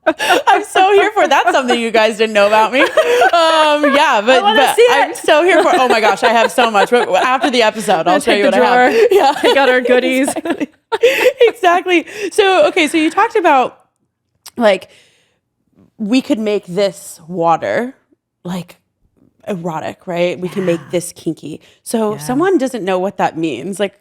I'm so here for that's something you guys didn't know about me. But I'm so here for. Oh my gosh, I have so much. But after the episode, I'll show you what I have. Yeah, I got our goodies. Exactly. So you talked about like we could make this water like erotic, right? We can make this kinky. So if someone doesn't know what that means, like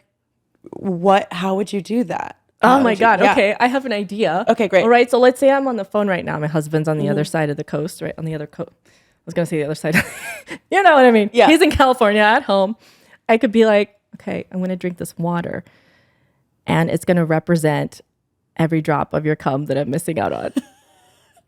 how would you do that? Oh my God. Okay. I have an idea. Okay, great. All right. So let's say I'm on the phone right now. My husband's on the other side of the coast, right? On the other coast. I was going to say the other side. You know what I mean? Yeah. He's in California at home. I could be like, okay, I'm going to drink this water and it's going to represent every drop of your cum that I'm missing out on.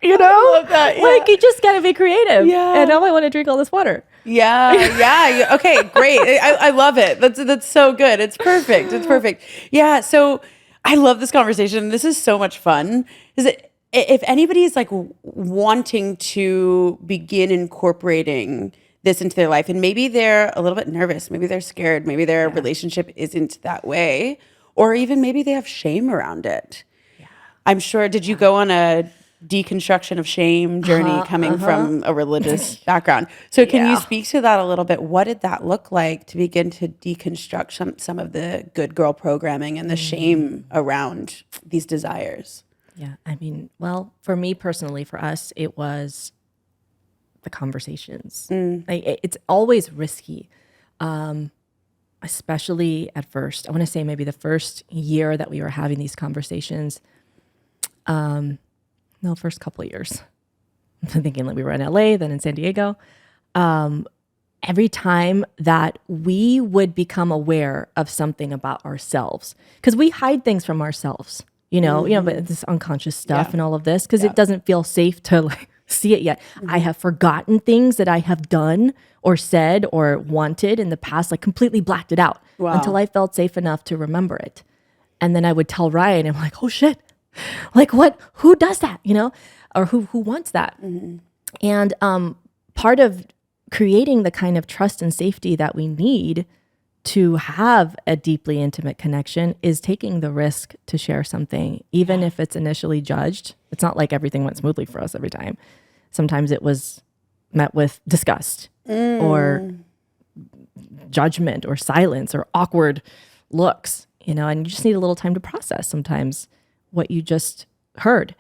I love that. Yeah. Like you just got to be creative. Yeah. And now I want to drink all this water. Yeah. Okay, great. I love it. That's so good. It's perfect. Yeah. So I love this conversation. This is so much fun. If anybody's like wanting to begin incorporating this into their life, and maybe they're a little bit nervous, maybe they're scared, maybe their relationship isn't that way, or even maybe they have shame around it. Yeah. I'm sure. Did you go on a deconstruction of shame journey coming from a religious background? So can you speak to that a little bit? What did that look like to begin to deconstruct some of the good girl programming and the shame around these desires? Yeah. I mean, well, for me personally, for us, it was the conversations. Like, it's always risky, especially at first. I want to say maybe the first year that we were having these conversations, first couple of years. I'm thinking like we were in LA, then in San Diego. Every time that we would become aware of something about ourselves, because we hide things from ourselves, but this unconscious stuff and all of this, because it doesn't feel safe to like see it yet. I have forgotten things that I have done or said or wanted in the past, like completely blacked it out until I felt safe enough to remember it. And then I would tell Ryan, I'm like, oh shit. Like what? Who does that? Or who wants that? And part of creating the kind of trust and safety that we need to have a deeply intimate connection is taking the risk to share something, even if it's initially judged. It's not like everything went smoothly for us every time. Sometimes it was met with disgust or judgment or silence or awkward looks, you know, and you just need a little time to process sometimes what you just heard.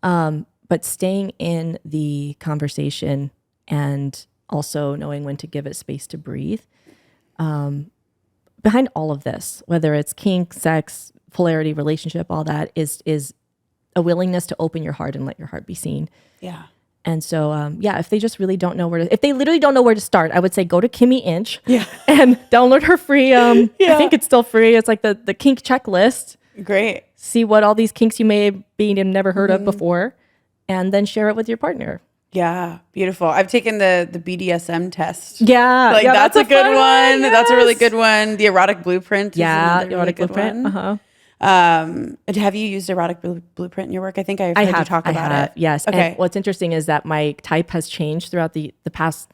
But staying in the conversation and also knowing when to give it space to breathe. Behind all of this, whether it's kink, sex, polarity, relationship, all that is a willingness to open your heart and let your heart be seen. Yeah. And so, if they just really don't know if they literally don't know where to start, I would say go to Kimmy Inch and download her free. I think it's still free. It's like the kink checklist. Great. See what all these kinks you may have been and never heard of before, and then share it with your partner. Yeah, beautiful. I've taken the BDSM test. Yeah, like that's a good one. Yes. That's a really good one. The erotic blueprint. Yeah, is another erotic really good blueprint. one. Have you used erotic blueprint in your work? I think I've heard you talk about it. Yes. Okay. And what's interesting is that my type has changed throughout the past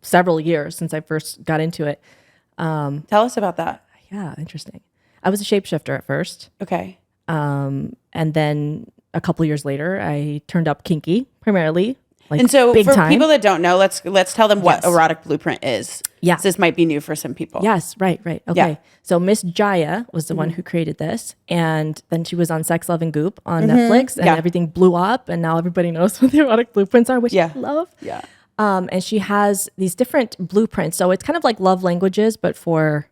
several years since I first got into it. Tell us about that. Yeah, interesting. I was a shapeshifter at first. Okay. And then a couple years later, I turned up kinky primarily. Like and so big for time. people that don't know, let's tell them what erotic blueprint is. Yeah. This might be new for some people. Yes, right. Okay. Yeah. So Miss Jaya was the one who created this. And then she was on Sex, Love, and Goop on Netflix. And everything blew up. And now everybody knows what the erotic blueprints are, which I love. Yeah. And she has these different blueprints. So it's kind of like love languages, but for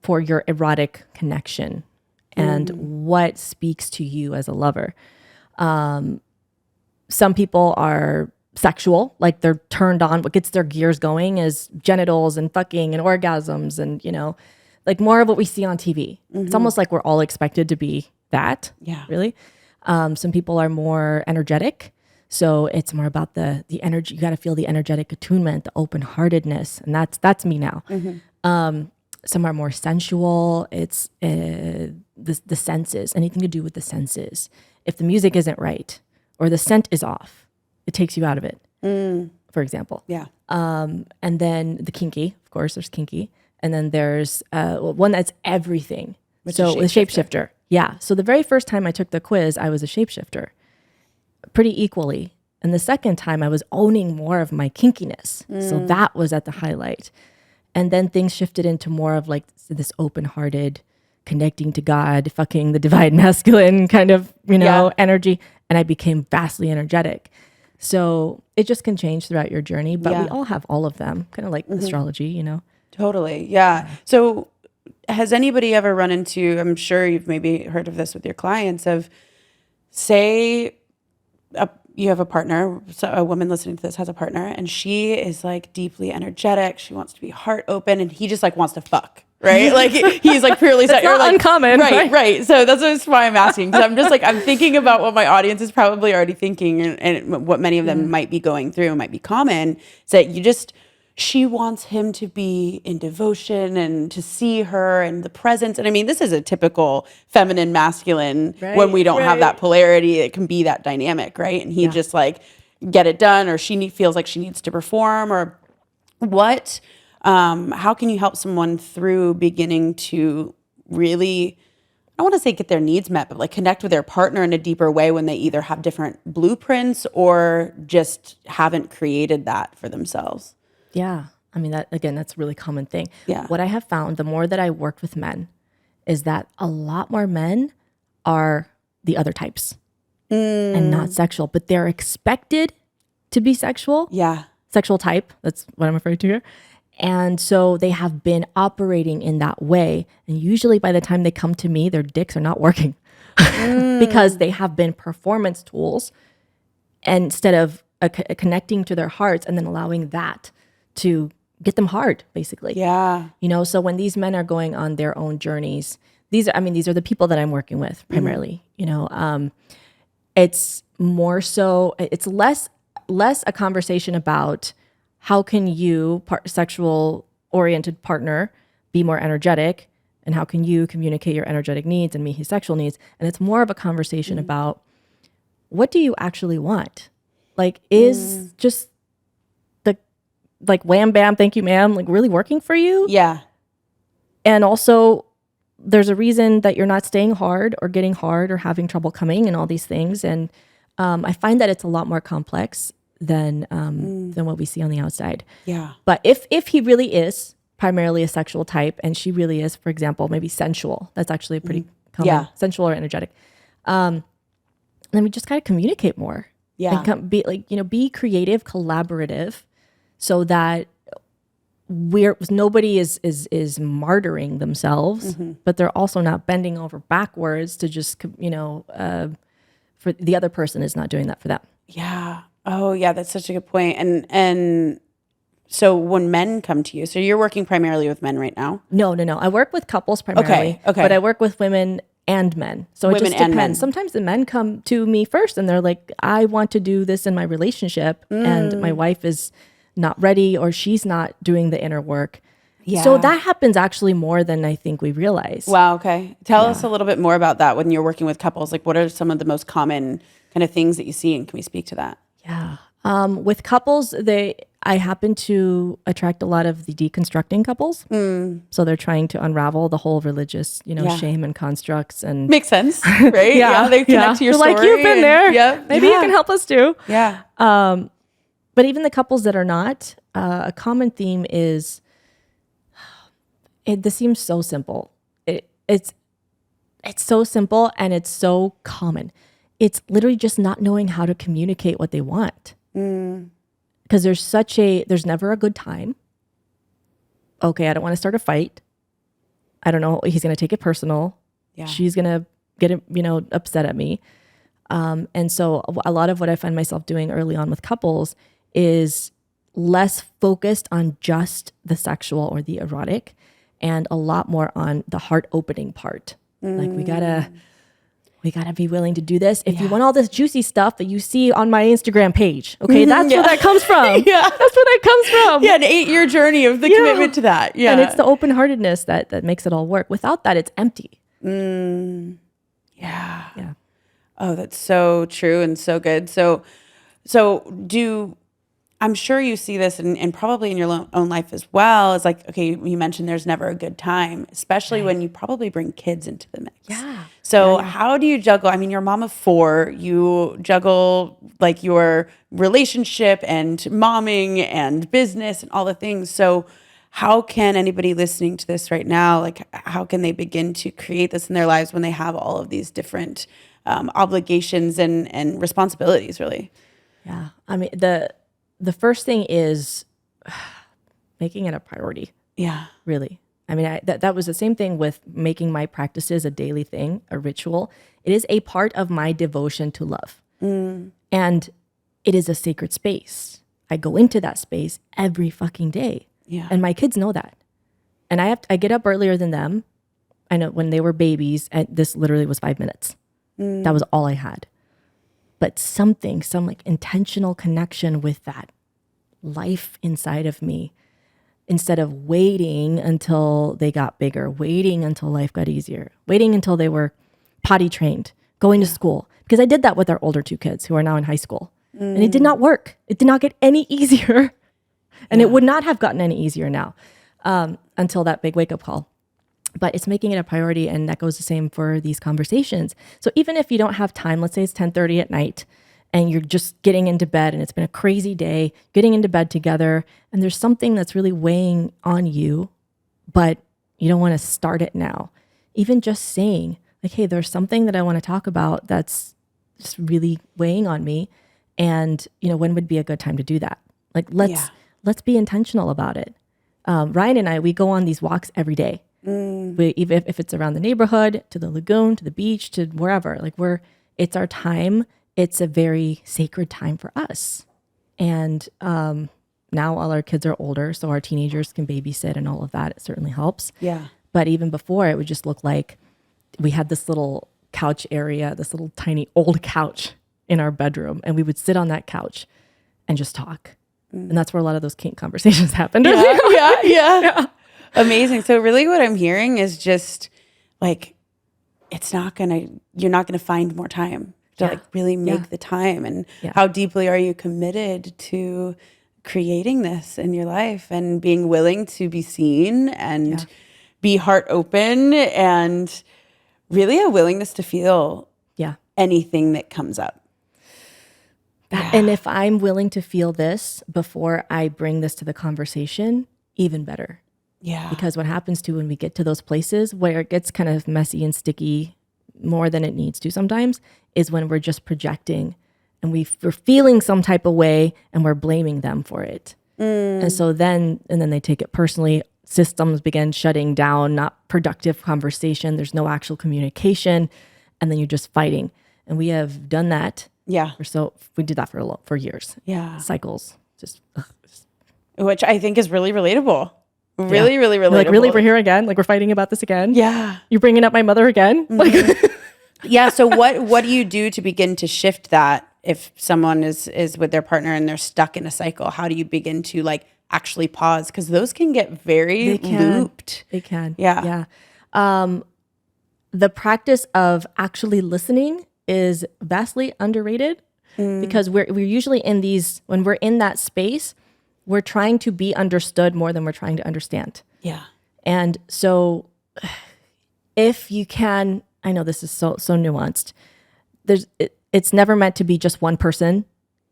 your erotic connection and what speaks to you as a lover. Some people are sexual, like they're turned on. What gets their gears going is genitals and fucking and orgasms and, you know, like more of what we see on TV. It's almost like we're all expected to be that. Yeah. Really. Some people are more energetic. So it's more about the energy. You got to feel the energetic attunement, the open-heartedness. And that's me now. Some are more sensual. It's the senses, anything to do with the senses. If the music isn't right or the scent is off, it takes you out of it, for example. Yeah. And then the kinky, of course, there's kinky. And then there's one that's everything. So the shapeshifter. Yeah. So the very first time I took the quiz, I was a shapeshifter pretty equally. And the second time I was owning more of my kinkiness. So that was at the highlight. And then things shifted into more of like this open-hearted, connecting to God, fucking the divine masculine kind of, energy. And I became vastly energetic. So it just can change throughout your journey, but we all have all of them, kind of like astrology, you know? Totally. Yeah. So has anybody ever run into, I'm sure you've maybe heard of this with your clients, of say you have a partner, so a woman listening to this has a partner, and she is like deeply energetic. She wants to be heart open, and he just like wants to fuck, right? Like he's like purely that's not like, uncommon, right? So that's why I'm asking, because I'm just like I'm thinking about what my audience is probably already thinking, and what many of them might be going through, might be common. Is that she wants him to be in devotion and to see her and the presence. And I mean, this is a typical feminine masculine when we don't have that polarity. It can be that dynamic, right? And he just like get it done, or she feels like she needs to perform, or what? How can you help someone through beginning to really, I don't want to say get their needs met, but like connect with their partner in a deeper way when they either have different blueprints or just haven't created that for themselves? Yeah. I mean, that's a really common thing. Yeah. What I have found, the more that I worked with men, is that a lot more men are the other types and not sexual, but they're expected to be sexual. Yeah. Sexual type. That's what I'm referring to here. And so they have been operating in that way. And usually by the time they come to me, their dicks are not working because they have been performance tools instead of connecting to their hearts and then allowing that to get them hard, basically. Yeah. So when these men are going on their own journeys, these are the people that I'm working with primarily, it's more so, it's less a conversation about how can you, sexual oriented partner, be more energetic, and how can you communicate your energetic needs and meet his sexual needs. And it's more of a conversation about what do you actually want? Like, is just like wham bam thank you ma'am like really working for you? Yeah. And also there's a reason that you're not staying hard or getting hard or having trouble coming and all these things. And I find that it's a lot more complex than what we see on the outside. Yeah. But if he really is primarily a sexual type, and she really is, for example, maybe sensual, that's actually a pretty common, sensual or energetic. Then we just gotta communicate more. Yeah. And be creative, collaborative, so that nobody is martyring themselves, but they're also not bending over backwards to just, for the other person is not doing that for them. Yeah. Oh, yeah. That's such a good point. And so when men come to you, so you're working primarily with men right now? No. I work with couples primarily. Okay. But I work with women and men. So it just depends. Sometimes the men come to me first and they're like, I want to do this in my relationship, and my wife is not ready, or she's not doing the inner work. Yeah. So that happens actually more than I think we realize. Wow. Okay. Tell us a little bit more about that when you're working with couples. Like, what are some of the most common kind of things that you see, and can we speak to that? Yeah. With couples, I happen to attract a lot of the deconstructing couples. So they're trying to unravel the whole religious, shame and constructs, and makes sense, right? They connect to your story. Like, you've been there. Yeah. Maybe you can help us too. Yeah. But even the couples that are not, a common theme is, this seems so simple. It's so simple, and it's so common. It's literally just not knowing how to communicate what they want. Because there's never a good time. Okay, I don't want to start a fight. I don't know, he's going to take it personal. Yeah. She's going to get upset at me. And so a lot of what I find myself doing early on with couples is less focused on just the sexual or the erotic, and a lot more on the heart opening part. Like, we gotta be willing to do this. If you want all this juicy stuff that you see on my Instagram page, okay, that's where that comes from. That's where that comes from. Yeah, an 8-year journey of the commitment to that. Yeah. And it's the open-heartedness that makes it all work. Without that, it's empty. Yeah. Oh, that's so true and so good. So I'm sure you see this and probably in your own life as well. It's like, okay, you mentioned there's never a good time, especially when you probably bring kids into the mix. Yeah. So how do you juggle? I mean, you're a mom of 4. You juggle like your relationship and momming and business and all the things. So how can anybody listening to this right now, like, how can they begin to create this in their lives when they have all of these different obligations and responsibilities, really? Yeah. I mean, the first thing is making it a priority. Yeah. Really. I mean, that was the same thing with making my practices a daily thing, a ritual. It is a part of my devotion to love. And it is a sacred space. I go into that space every fucking day. Yeah. And my kids know that. And I get up earlier than them. I know when they were babies, and this literally was 5 minutes. That was all I had. But some like intentional connection with that life inside of me, instead of waiting until they got bigger, waiting until life got easier, waiting until they were potty trained, going to school. Because I did that with our older 2 kids who are now in high school. And it did not work. It did not get any easier. And it would not have gotten any easier now until that big wake-up call. But it's making it a priority, and that goes the same for these conversations. So even if you don't have time, let's say it's 10:30 at night, and you're just getting into bed, and it's been a crazy day, getting into bed together, and there's something that's really weighing on you, but you don't want to start it now. Even just saying, like, hey, there's something that I want to talk about that's just really weighing on me, and when would be a good time to do that? Like, let's be intentional about it. Ryan and I, we go on these walks every day. Even if it's around the neighborhood, to the lagoon, to the beach, to wherever, like it's our time. It's a very sacred time for us. And now all our kids are older, so our teenagers can babysit and all of that. It certainly helps. Yeah. But even before, it would just look like we had this little couch area, this little tiny old couch in our bedroom, and we would sit on that couch and just talk. And that's where a lot of those kink conversations happened. Yeah. Amazing. So really what I'm hearing is just like, you're not going to find more time to like really make the time. And how deeply are you committed to creating this in your life and being willing to be seen and be heart open and really a willingness to feel anything that comes up. And if I'm willing to feel this before I bring this to the conversation, even better. Yeah. Because what happens to when we get to those places where it gets kind of messy and sticky more than it needs to sometimes is when we're just projecting and we're feeling some type of way and we're blaming them for it. And so then they take it personally. Systems begin shutting down, not productive conversation. There's no actual communication. And then you're just fighting. And we have done that. Yeah. We did that for years. Yeah. Cycles. Which I think is really relatable. Really relatable. Like, really, we're here again? Like, we're fighting about this again? Yeah. You're bringing up my mother again? Like, yeah. So what do you do to begin to shift that if someone is with their partner and they're stuck in a cycle? How do you begin to like actually pause? Because those can get very looped. They can. Yeah. The practice of actually listening is vastly underrated because we're usually in these, when we're in that space, we're trying to be understood more than we're trying to understand. Yeah. And so if you can, I know this is so nuanced. It's never meant to be just one person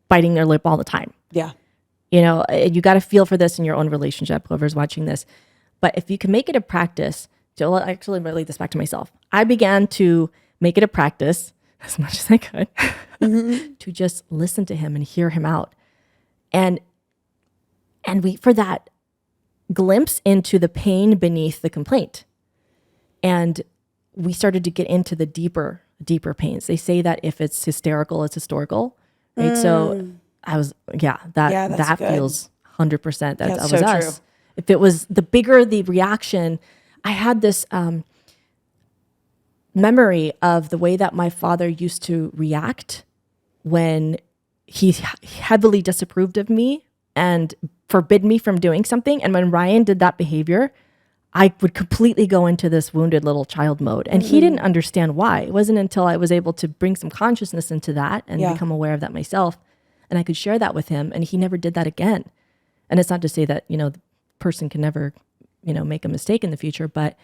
biting their lip all the time. Yeah. You know, you got to feel for this in your own relationship, whoever's watching this. But if you can make it a practice, to actually relate this back to myself, I began to make it a practice as much as I could to just listen to him and hear him out. And wait for that glimpse into the pain beneath the complaint. And we started to get into the deeper pains. They say that if it's hysterical, it's historical, right? So I was, that good. feels 100%. That was so us. true. If it was the bigger the reaction, I had this memory of the way that my father used to react when he heavily disapproved of me and forbid me from doing something. And when Ryan did that behavior, I would completely go into this wounded little child mode. And he didn't understand why. It wasn't until I was able to bring some consciousness into that and become aware of that myself. And I could share that with him. And he never did that again. And it's not to say that, the person can never, make a mistake in the future. But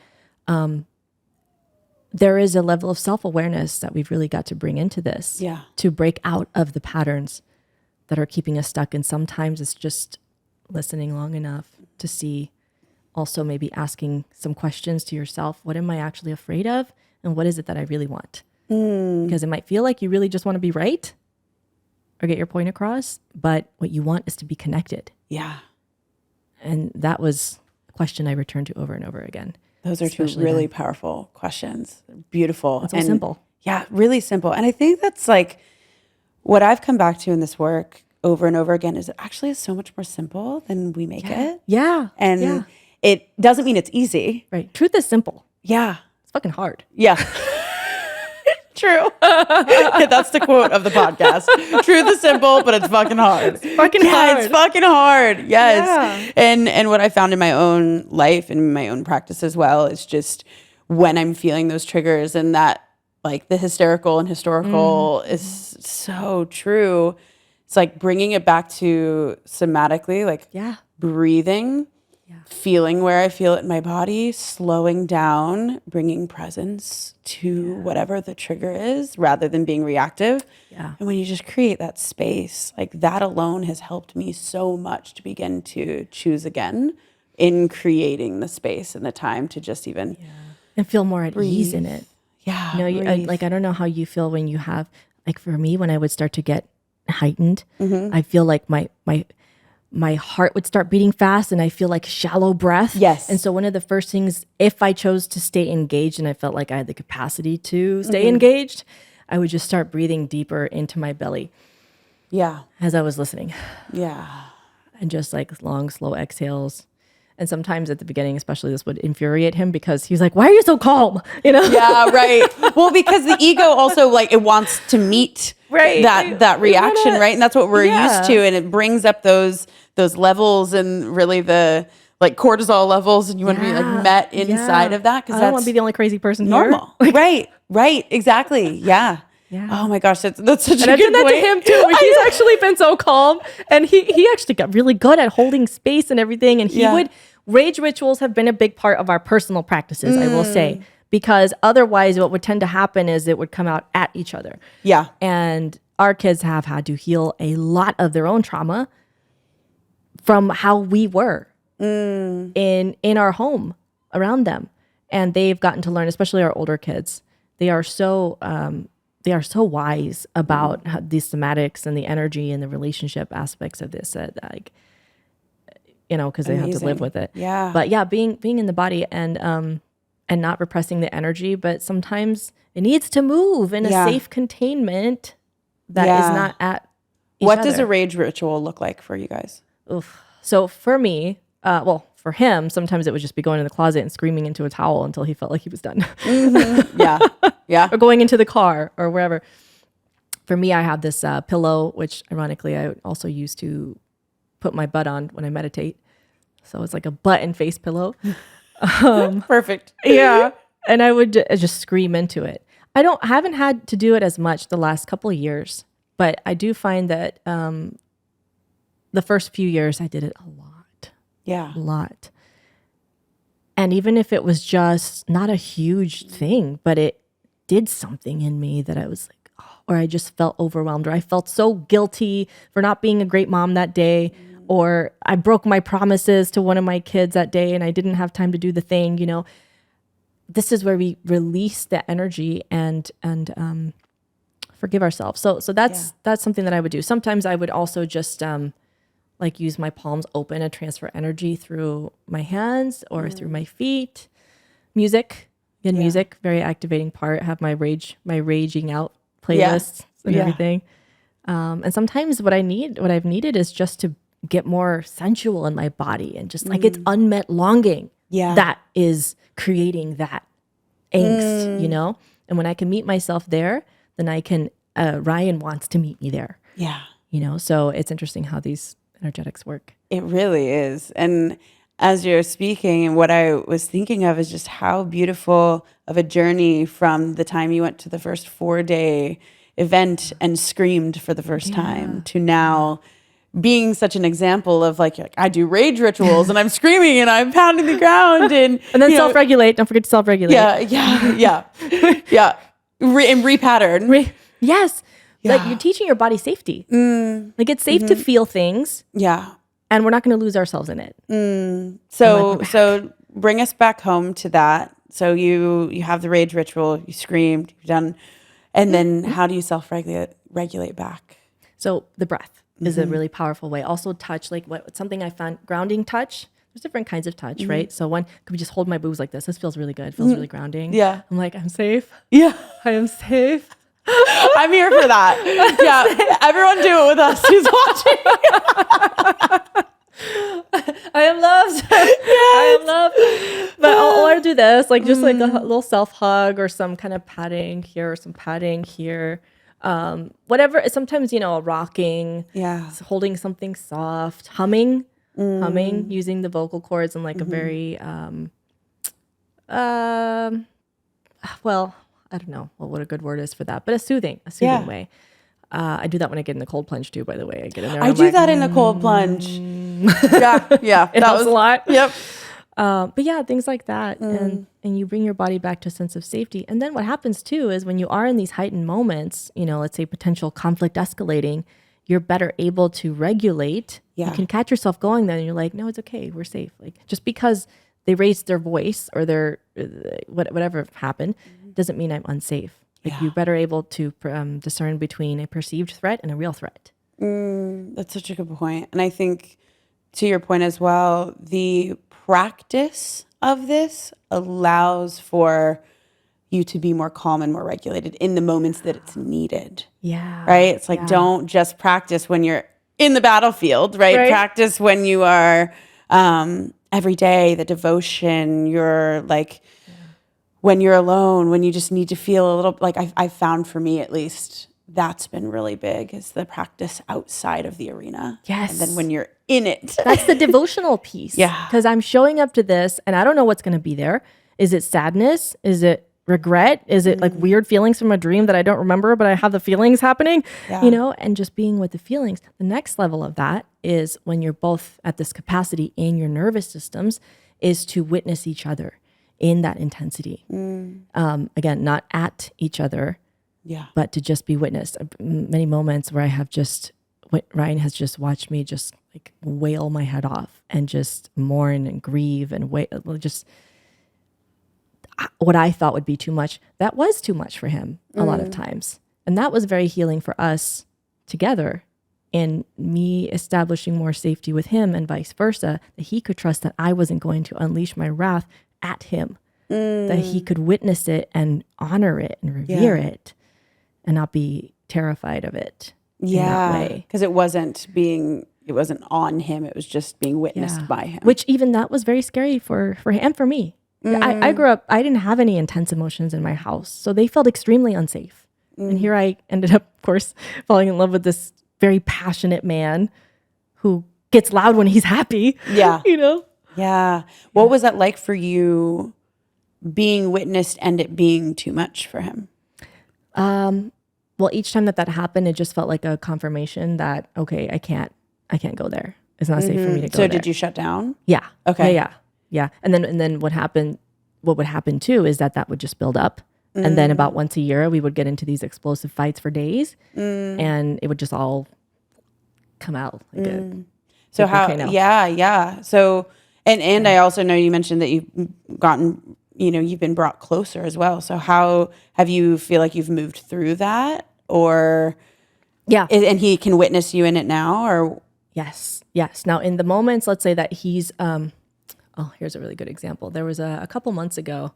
there is a level of self-awareness that we've really got to bring into this to break out of the patterns that are keeping us stuck. And sometimes it's just listening long enough to see, also maybe asking some questions to yourself. What am I actually afraid of? And what is it that I really want? Because it might feel like you really just want to be right or get your point across, but what you want is to be connected. Yeah. And that was a question I returned to over and over again. Those are two really powerful questions. Beautiful. It's so simple. Yeah, really simple. And I think that's like what I've come back to in this work over and over again is it actually is so much more simple than we make it. Yeah. And it doesn't mean it's easy. Right. Truth is simple. Yeah. It's fucking hard. Yeah. True. That's the quote of the podcast. Truth is simple, but it's fucking hard. It's fucking hard. It's fucking hard. Yes. Yeah. And what I found in my own life and my own practice as well is just when I'm feeling those triggers and that like the hysterical and historical is so true. It's like bringing it back to somatically, like breathing, feeling where I feel it in my body, slowing down, bringing presence to whatever the trigger is rather than being reactive. Yeah. And when you just create that space, like that alone has helped me so much to begin to choose again in creating the space and the time to just even and feel more at breathe. ease in it. Yeah. I don't know how you feel when you have, like for me, when I would start to get heightened, I feel like my heart would start beating fast and I feel like shallow breath. Yes. And so one of the first things, if I chose to stay engaged and I felt like I had the capacity to stay engaged, I would just start breathing deeper into my belly. Yeah. As I was listening. Yeah. And just like long, slow exhales. And sometimes at the beginning, especially this would infuriate him because he's like, why are you so calm? Yeah, right. Well, because the ego also like it wants to meet that reaction, right? And that's what we're used to. And it brings up those levels and really the like cortisol levels, and you want to be like met inside of that because I don't want to be the only crazy person normal. Here. Right, exactly. Yeah. Oh my gosh, that's such and a I good did that point. to him too. He's actually been so calm, and he actually got really good at holding space and everything. And he would rage rituals have been a big part of our personal practices, I will say, because otherwise, what would tend to happen is it would come out at each other. Yeah, and our kids have had to heal a lot of their own trauma from how we were in our home around them. And they've gotten to learn, especially our older kids, they are so wise about how the somatics and the energy and the relationship aspects of this, like, you know, because they have to live with it. Yeah. But yeah, being in the body and not repressing the energy, but sometimes it needs to move in a safe containment that is not at each What other. does a rage ritual look like for you guys? Oof. So for me, for him, sometimes it would just be going in the closet and screaming into a towel until he felt like he was done. Yeah. Or going into the car or wherever. For me, I have this pillow, which ironically I also use to put my butt on when I meditate. So it's like a butt and face pillow. Perfect. Yeah. And I would just scream into it. I haven't had to do it as much the last couple of years, but I do find that the first few years I did it a lot. Yeah. A lot. And even if it was just not a huge thing, but it did something in me that I was like, or I just felt overwhelmed, or I felt so guilty for not being a great mom that day, or I broke my promises to one of my kids that day and I didn't have time to do the thing, you know. This is where we release the energy and forgive ourselves. So that's something that I would do. Sometimes I would also just like use my palms open and transfer energy through my hands or through my feet. Music, music, very activating part. Have my raging out playlists and everything. And sometimes what I've needed is just to get more sensual in my body and just like it's unmet longing that is creating that angst, you know? And when I can meet myself there, then I can, Ryan wants to meet me there. Yeah. You know, so it's interesting how these energetics work. It really is. And as you're speaking, what I was thinking of is just how beautiful of a journey from the time you went to the first 4-day event and screamed for the first time to now being such an example of like I do rage rituals and I'm screaming and I'm pounding the ground and then self-regulate. Don't forget to self-regulate. Yeah. And repattern. Yes. Yeah. Like you're teaching your body safety. Like it's safe to feel things. Yeah. And we're not going to lose ourselves in it. So bring us back home to that. So you have the rage ritual, you screamed, you've done, and then how do you self-regulate back? So the breath is a really powerful way. Also touch, like something I found, grounding touch. There's different kinds of touch, right? So one could be just hold my boobs like this. This feels really good. It feels really grounding. Yeah. I'm like, I'm safe. Yeah. I am safe. I'm here for that. Yeah. Everyone do it with us who's watching. I am loved. I am loved. But I'll do this, like just like a little self hug or some kind of patting here or some patting here. Whatever. Sometimes, rocking, holding something soft, humming, using the vocal cords in like a very, well, I don't know what a good word is for that, but a soothing way. I do that when I get in the cold plunge too, by the way. I get in there. I do that in the cold plunge. Yeah. It helps a lot. Yep. But yeah, things like that. And you bring your body back to a sense of safety. And then what happens too is when you are in these heightened moments, let's say potential conflict escalating, you're better able to regulate. Yeah. You can catch yourself going then and you're like, no, it's okay. We're safe. Like just because they raised their voice or their whatever happened doesn't mean I'm unsafe. Like you're better able to discern between a perceived threat and a real threat. That's such a good point. And I think to your point as well, the practice of this allows for you to be more calm and more regulated in the moments that it's needed. Yeah. Right? It's like, don't just practice when you're in the battlefield, right? Practice when you are every day, the devotion, you're like, when you're alone, when you just need to feel a little, like I found for me at least, that's been really big, is the practice outside of the arena. Yes. And then when you're in it. That's the devotional piece. Yeah. Because I'm showing up to this and I don't know what's going to be there. Is it sadness? Is it regret? Is it like weird feelings from a dream that I don't remember, but I have the feelings happening, and just being with the feelings. The next level of that is when you're both at this capacity in your nervous systems is to witness each other in that intensity. Again, not at each other, Yeah. but to just be witnessed. Many moments where Ryan has just watched me just like wail my head off and just mourn and grieve and just what I thought would be too much. That was too much for him a lot of times. And that was very healing for us together, and me establishing more safety with him and vice versa, that he could trust that I wasn't going to unleash my wrath at him, that he could witness it and honor it and revere it and not be terrified of it in that way. Because it wasn't on him. It was just being witnessed by him. Which even that was very scary for him and for me. I grew up, I didn't have any intense emotions in my house, so they felt extremely unsafe. And here I ended up, of course, falling in love with this very passionate man who gets loud when he's happy. Yeah. You know? Yeah. What was that like for you, being witnessed and it being too much for him? Well, each time that happened, it just felt like a confirmation that, okay, I can't go there. It's not safe for me to go there. So did you shut down? Yeah. Okay. Yeah. And then what would happen too is that would just build up. And then about once a year, we would get into these explosive fights for days, and it would just all come out. So how? Yeah. So, and I also know you mentioned that you've gotten, you've been brought closer as well. So how have you feel like you've moved through that, or and he can witness you in it now, or yes. Now in the moments, let's say that he's, here's a really good example. There was a couple months ago.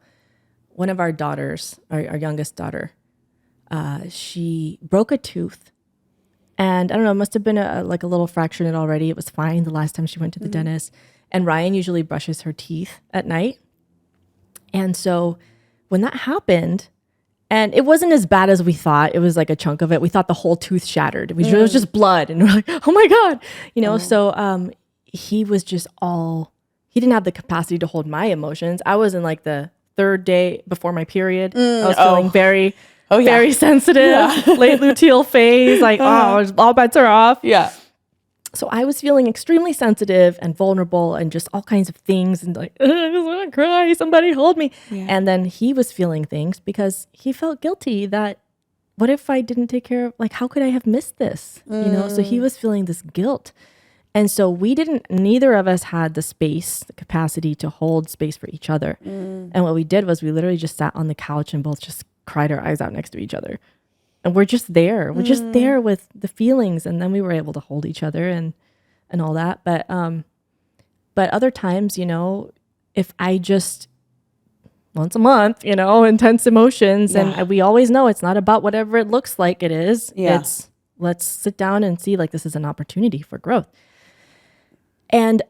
One of our daughters, our youngest daughter, she broke a tooth. And I don't know, it must have been a little fracture in it already. It was fine the last time she went to the dentist. And Ryan usually brushes her teeth at night. And so when that happened, and it wasn't as bad as we thought. It was like a chunk of it. We thought the whole tooth shattered. It was just blood. And we're like, oh my God. So he was just he didn't have the capacity to hold my emotions. I was in like the third day before my period. I was feeling very sensitive, late luteal phase, like, all bets are off. Yeah. So I was feeling extremely sensitive and vulnerable and just all kinds of things and like, I just want to cry, somebody hold me. Yeah. And then he was feeling things because he felt guilty that what if I didn't take care of, like, how could I have missed this? So he was feeling this guilt. And so neither of us had the capacity to hold space for each other. And what we did was we literally just sat on the couch and both just cried our eyes out next to each other. And we're just there. We're just there with the feelings. And then we were able to hold each other and all that. But other times, if I just once a month, intense emotions, and we always know it's not about whatever it looks like it is. Yeah. It's let's sit down and see like this is an opportunity for growth. And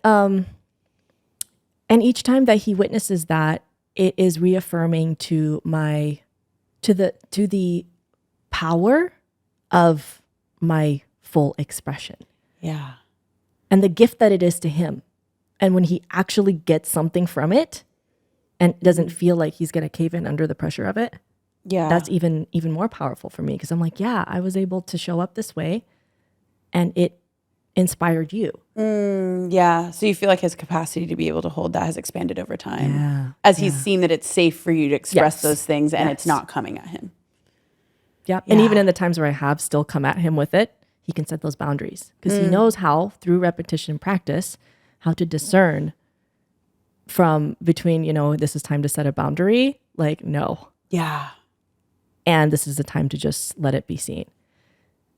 each time that he witnesses that, it is reaffirming to the power of my full expression. Yeah. And the gift that it is to him. And when he actually gets something from it and doesn't feel like he's going to cave in under the pressure of it. Yeah. That's even more powerful for me because I'm like, I was able to show up this way and it inspired you. Yeah. So you feel like his capacity to be able to hold that has expanded over time as he's seen that it's safe for you to express those things and it's not coming at him. Yeah. And even in the times where I have still come at him with it, he can set those boundaries because he knows how, through repetition and practice, how to discern between, this is time to set a boundary, like, no. Yeah. And this is the time to just let it be seen.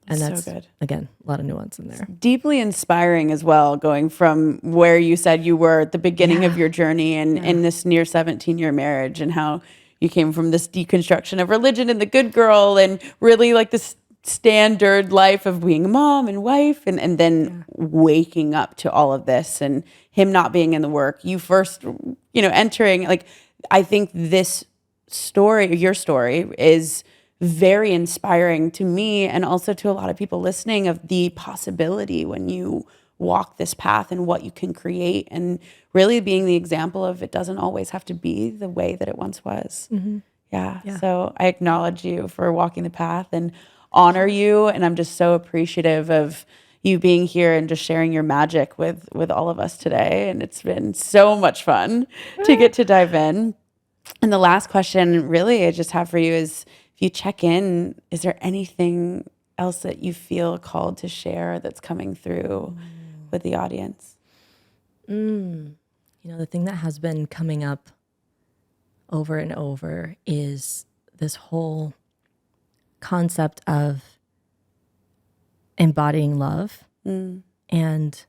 And that's, so good. Again, a lot of nuance in there. Deeply inspiring as well, going from where you said you were at the beginning of your journey and in this near 17-year marriage, and how you came from this deconstruction of religion and the good girl and really like this standard life of being a mom and wife, and then waking up to all of this and him not being in the work. You first, entering, like, I think this story, your story, is very inspiring to me and also to a lot of people listening of the possibility when you walk this path and what you can create, and really being the example of it doesn't always have to be the way that it once was. Yeah. So I acknowledge you for walking the path and honor you. And I'm just so appreciative of you being here and just sharing your magic with all of us today. And it's been so much fun to get to dive in. And the last question really I just have for you is, if you check in, is there anything else that you feel called to share that's coming through with the audience? The thing that has been coming up over and over is this whole concept of embodying love, and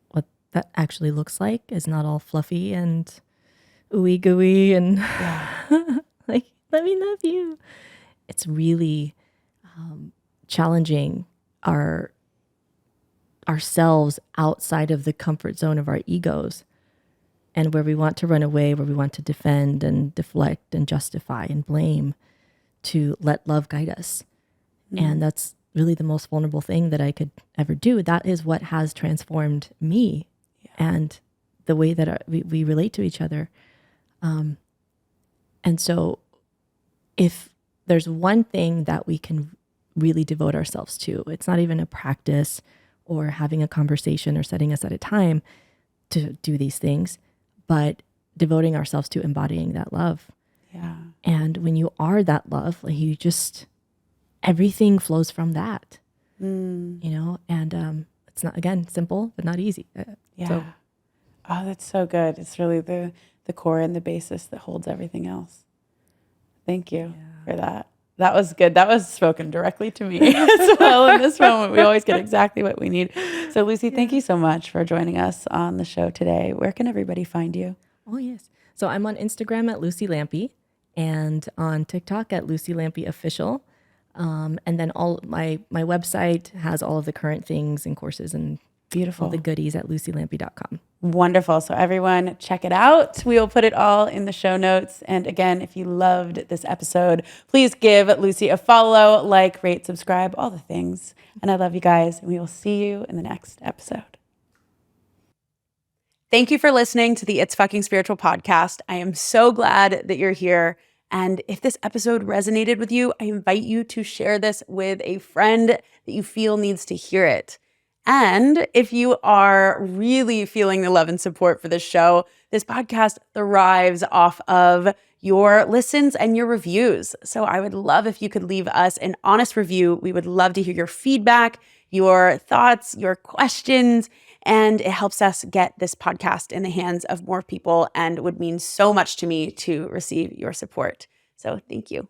what that actually looks like is not all fluffy and ooey gooey and like, let me love you. It's really challenging ourselves outside of the comfort zone of our egos, and where we want to run away, where we want to defend and deflect and justify and blame, to let love guide us. And that's really the most vulnerable thing that I could ever do. That is what has transformed me and the way that we relate to each other. And so if there's one thing that we can really devote ourselves to, it's not even a practice or having a conversation or setting aside a time to do these things, but devoting ourselves to embodying that love. Yeah. And when you are that love, like, you just, everything flows from that, and it's not, again, simple, but not easy. Oh, that's so good. It's really the core and the basis that holds everything else. Thank you for that. That was good. That was spoken directly to me as well in this moment. We always get exactly what we need. So Luci, thank you so much for joining us on the show today. Where can everybody find you? Oh, yes. So I'm on Instagram at Luci Lampe and on TikTok at Luci Lampe Official. And then all my website has all of the current things and courses and all the goodies at lucilampe.com. Wonderful. So everyone, check it out. We will put it all in the show notes. And again, if you loved this episode, please give Luci a follow, like, rate, subscribe, all the things. And I love you guys. And we will see you in the next episode. Thank you for listening to the It's Fucking Spiritual podcast. I am so glad that you're here. And if this episode resonated with you, I invite you to share this with a friend that you feel needs to hear it. And if you are really feeling the love and support for this show, this podcast thrives off of your listens and your reviews. So I would love if you could leave us an honest review. We would love to hear your feedback, your thoughts, your questions, and it helps us get this podcast in the hands of more people and would mean so much to me to receive your support. So thank you.